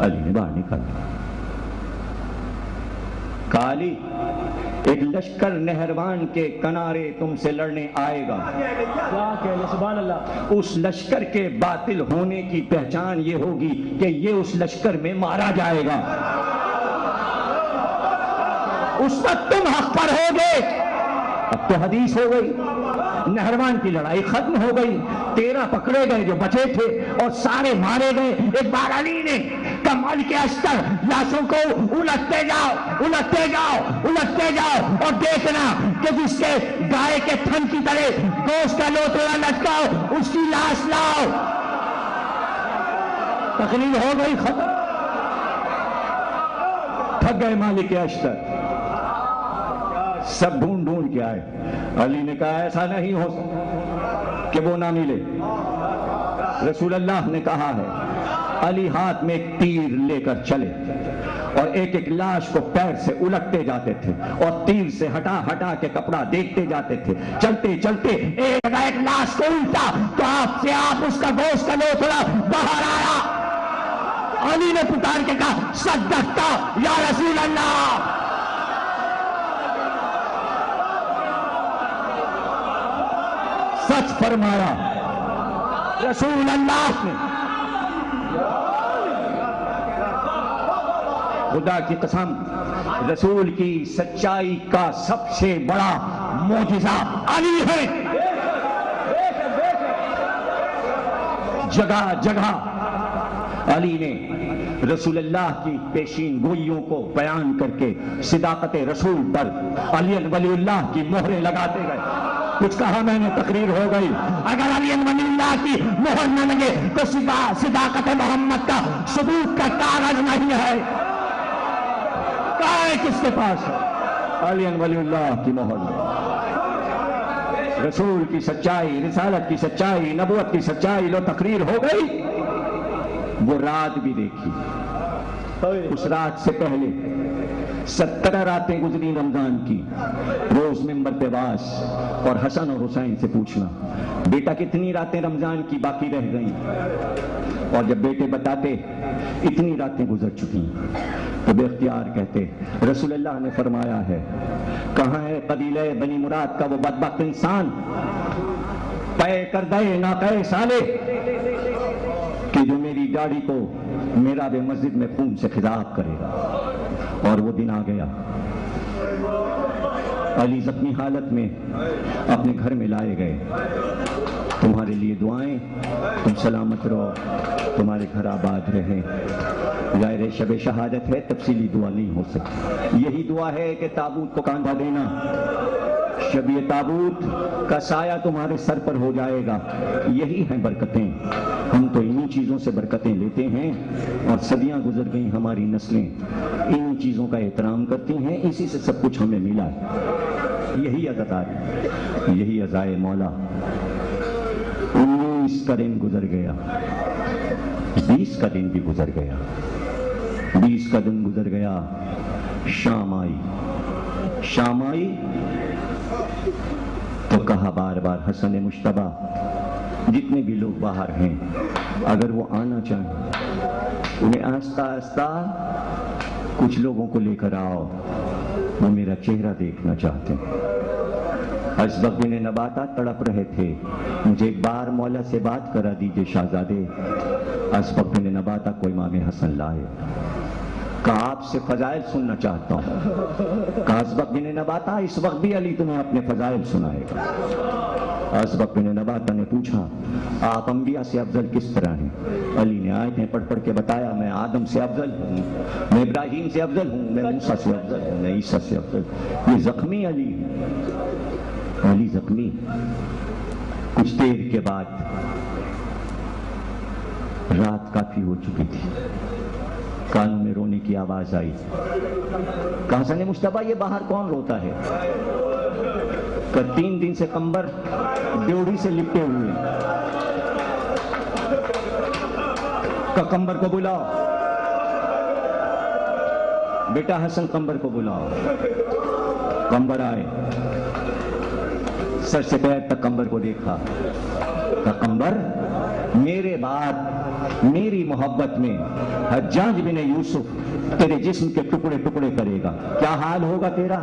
[SPEAKER 4] علی نے باہر نکال دیا۔ کالی ایک لشکر نہروان کے کنارے تم سے لڑنے آئے گا،
[SPEAKER 2] سبحان اللہ۔
[SPEAKER 4] اس لشکر کے باطل ہونے کی پہچان یہ ہوگی کہ یہ اس لشکر میں مارا جائے گا، اس وقت تم حق پر ہوگے۔ اب تو حدیث ہو گئی، نہروان کی لڑائی ختم ہو گئی، 13 پکڑے گئے جو بچے تھے اور سارے مارے گئے۔ ایک بار علی نے کمال کے اشتر لاشوں کو الٹتے جاؤ، الٹتے جاؤ، الٹتے جاؤ، اور دیکھنا کہ جس کے گائے کے تھن کی طرح گوشت کا لوتڑا لٹکاؤ اس کی لاش لاؤ۔ تقریر ہو گئی، ختم، تھک گئے مالک کے اشتر، سب ڈھونڈ ڈھونڈ کے آئے۔ علی نے کہا ایسا نہیں ہو سکتا کہ وہ نہ ملے، رسول اللہ نے کہا ہے۔ علی ہاتھ میں ایک تیر لے کر چلے اور ایک ایک لاش کو پیر سے الٹتے جاتے تھے اور تیر سے ہٹا ہٹا کے کپڑا دیکھتے جاتے تھے۔ چلتے چلتے ایک لاش کو الٹا تو آپ سے آپ اس کا گوشت کا لوتھڑا باہر آیا۔ علی نے پکار کے کہا صدقتا یا رسول اللہ، سچ فرمایا رسول اللہ نے. خدا کی قسم رسول کی سچائی کا سب سے بڑا معجزہ علی ہے. جگہ جگہ علی نے رسول اللہ کی پیشین گوئیوں کو بیان کر کے صداقت رسول پر علی ولی اللہ کی مہریں لگاتے گئے. کچھ کہا میں نے تقریر ہو گئی. اگر علی ولی اللہ کی مہر نہ لگے تو صداقت محمد کا ثبوت کا کاغذ نہیں ہے. کہاں ہے کس کے پاس ہے؟ علی ولی اللہ کی مہر. رسول کی سچائی، رسالت کی سچائی، نبوت کی سچائی لو تقریر ہو گئی. وہ رات بھی دیکھی. اس رات سے پہلے 17 راتیں گزری رمضان کی. روز ممبر پہ باس اور حسن اور حسین سے پوچھنا بیٹا کتنی راتیں رمضان کی باقی رہ گئیں، اور جب بیٹے بتاتے اتنی راتیں گزر چکی تو بے اختیار کہتے رسول اللہ نے فرمایا ہے. کہاں ہے قبیلہ بنی مراد کا وہ بدبخت انسان پے کر دے نہ پے سالے کہ جو میری گاڑی کو میرا بے مسجد میں خون سے خضاب کرے گا. اور وہ دن آ گیا. علی زخمی حالت میں اپنے گھر میں لائے گئے. تمہارے لیے دعائیں، تم سلامت رہو، تمہارے گھر آباد رہیں. ظاہر شب شہادت ہے، تفصیلی دعا نہیں ہو سکتی. یہی دعا ہے کہ تابوت کو کاندھا دینا. شب یہ تابوت کا سایہ تمہارے سر پر ہو جائے گا. یہی ہیں برکتیں. ہم تو انہی چیزوں سے برکتیں لیتے ہیں، اور صدیاں گزر گئیں ہماری نسلیں انہی چیزوں کا احترام کرتی ہیں. اسی سے سب کچھ ہمیں ملا ہے. یہی عطاء، یہی عزائے مولا. 19 کا دن گزر گیا، 20 کا دن بھی گزر گیا. 20 کا دن گزر گیا. شام آئی. شام آئی تو کہا بار بار حسن مجتبیٰ جتنے بھی لوگ باہر ہیں اگر وہ آنا چاہیں انہیں آہستہ آہستہ کچھ لوگوں کو لے کر آؤ، وہ میرا چہرہ دیکھنا چاہتے ہیں. اسبق بن نباتہ تڑپ رہے تھے. مجھے ایک بار مولا سے بات کرا دیجئے شہزادے. اسبق بن نباتہ کو امام حسن لائے. کہا آپ سے فضائل سننا چاہتا ہوں. کہا اسبق بن نباتہ اس وقت بھی علی تمہیں اپنے فضائل سنائے گا. اسبق بن نباتہ نے پوچھا آپ انبیاء سے افضل کس طرح ہیں؟ علی نے آیتیں پڑھ پڑھ کے بتایا میں آدم سے افضل ہوں، میں ابراہیم سے افضل ہوں، میں موسیٰ سے افضل ہوں، میں عیسیٰ سے افضل ہوں. یہ زخمی علی ہے. علی زخمی. کچھ دیر کے بعد رات کافی ہو چکی تھی. کانوں میں رونے کی آواز آئی. کہا حسن مجتبیٰ یہ باہر کون روتا ہے؟ کہ 3 دن سے قمبر ڈیوڑی سے لپٹے ہوئے. کہ قمبر کو بلاؤ. بیٹا حسن قمبر کو بلاؤ. قمبر آئے. سر سے پیر تک قمبر کو دیکھا. کہ قمبر میرے بعد میری محبت میں حجاج بن یوسف تیرے جسم کے ٹکڑے ٹکڑے کرے گا. کیا حال ہوگا تیرا؟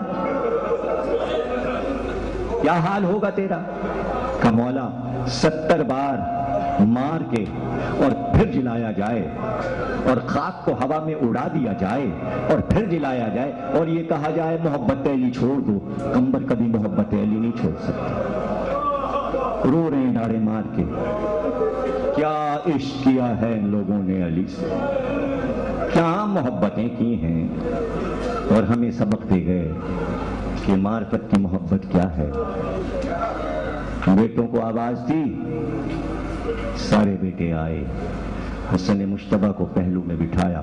[SPEAKER 4] کیا حال ہوگا تیرا؟ کہ مولا 70 بار مار کے اور پھر جلایا جائے، اور خاک کو ہوا میں اڑا دیا جائے اور پھر جلایا جائے، اور یہ کہا جائے محبت علی چھوڑ دو. قمبر کبھی محبت علی نہیں چھوڑ سکتا. رو رہے ہیں ڈاڑے مار کے. کیا عشق کیا ہے ان لوگوں نے علی سے، کیا محبتیں کی ہیں، اور ہمیں سبق دے گئے کہ معرفت کی محبت کیا ہے. بیٹوں کو آواز دی. سارے بیٹے آئے. حسن مجتبیٰ کو پہلو میں بٹھایا.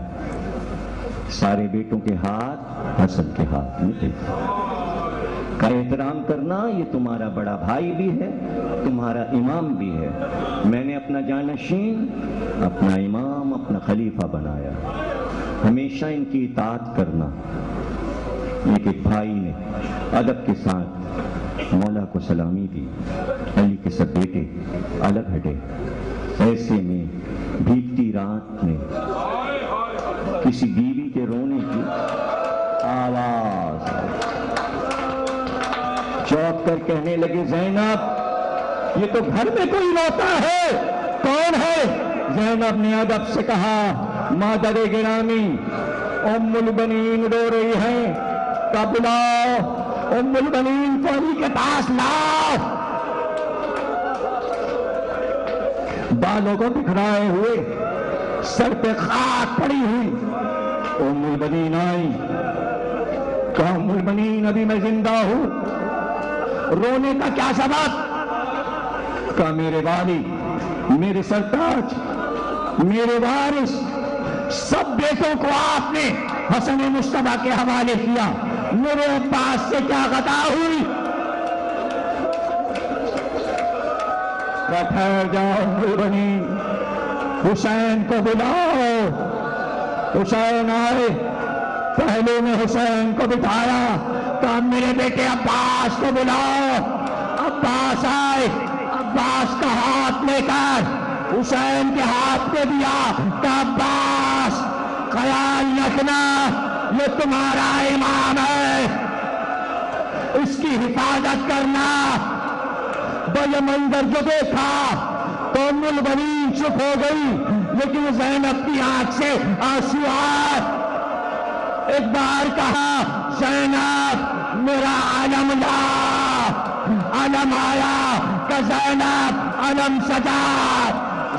[SPEAKER 4] سارے بیٹوں کے ہاتھ حسن کے ہاتھ میں تھے. کا احترام کرنا یہ تمہارا بڑا بھائی بھی ہے، تمہارا امام بھی ہے. میں نے اپنا جانشین، اپنا امام، اپنا خلیفہ بنایا. ہمیشہ ان کی اطاعت کرنا. ایک بھائی نے ادب کے ساتھ مولا کو سلامی دی. علی کے سب بیٹے الگ ہٹے. ایسے میں بھیگتی رات میں کسی بیوی کے رونے کی آواز. چوک کر کہنے لگے زینب یہ تو گھر میں کوئی روتا ہے. کون ہے؟ زینب نے ادب سے کہا مادر گرامی ام البنین رو رہی ہے. کب لاؤ ام البنین کو علی کے پاس لاؤ. بالوں کو بکھرائے ہوئے سر پہ خاک پڑی ہوئی ام البنین آئی. کہا ام البنین ابھی میں زندہ ہوں. رونے کا کیا سبب؟ کہا میرے والی میرے سرتاج میرے وارث سب بیٹوں کو آپ نے حسن مصطفیٰ کے حوالے کیا. میرے عباس سے کیا خطا ہوئی؟ ٹھہر جاؤ بنی حسین کو بلاؤ. حسین آئے. پہلے نے حسین کو بٹھایا. کہا میرے بیٹے عباس کو بلاؤ. عباس آئے. عباس کا ہاتھ لے کر حسین کے ہاتھ پہ دیا. کہا عباس خیال رکھنا یہ تمہارا امام ہے, اس کی حفاظت کرنا. یہ منظر جو دیکھا تو ام البنین چپ ہو گئی, لیکن زینب کی آنکھ سے آنسو آئے. ایک بار کہا زینب میرا علم لا. علم آیا کہ زینب علم سجا.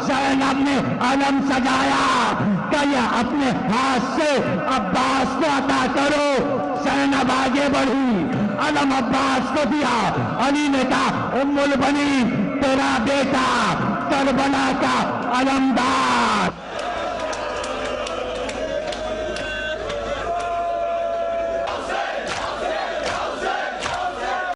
[SPEAKER 4] زینب نے علم سجایا کہ یہ اپنے ہاتھ سے عباس کو عطا کرو. زینب آگے بڑھی, علم عباس کو دیا. علی نے کہا ام البنین تیرا بیٹا کربلا کا علمدار.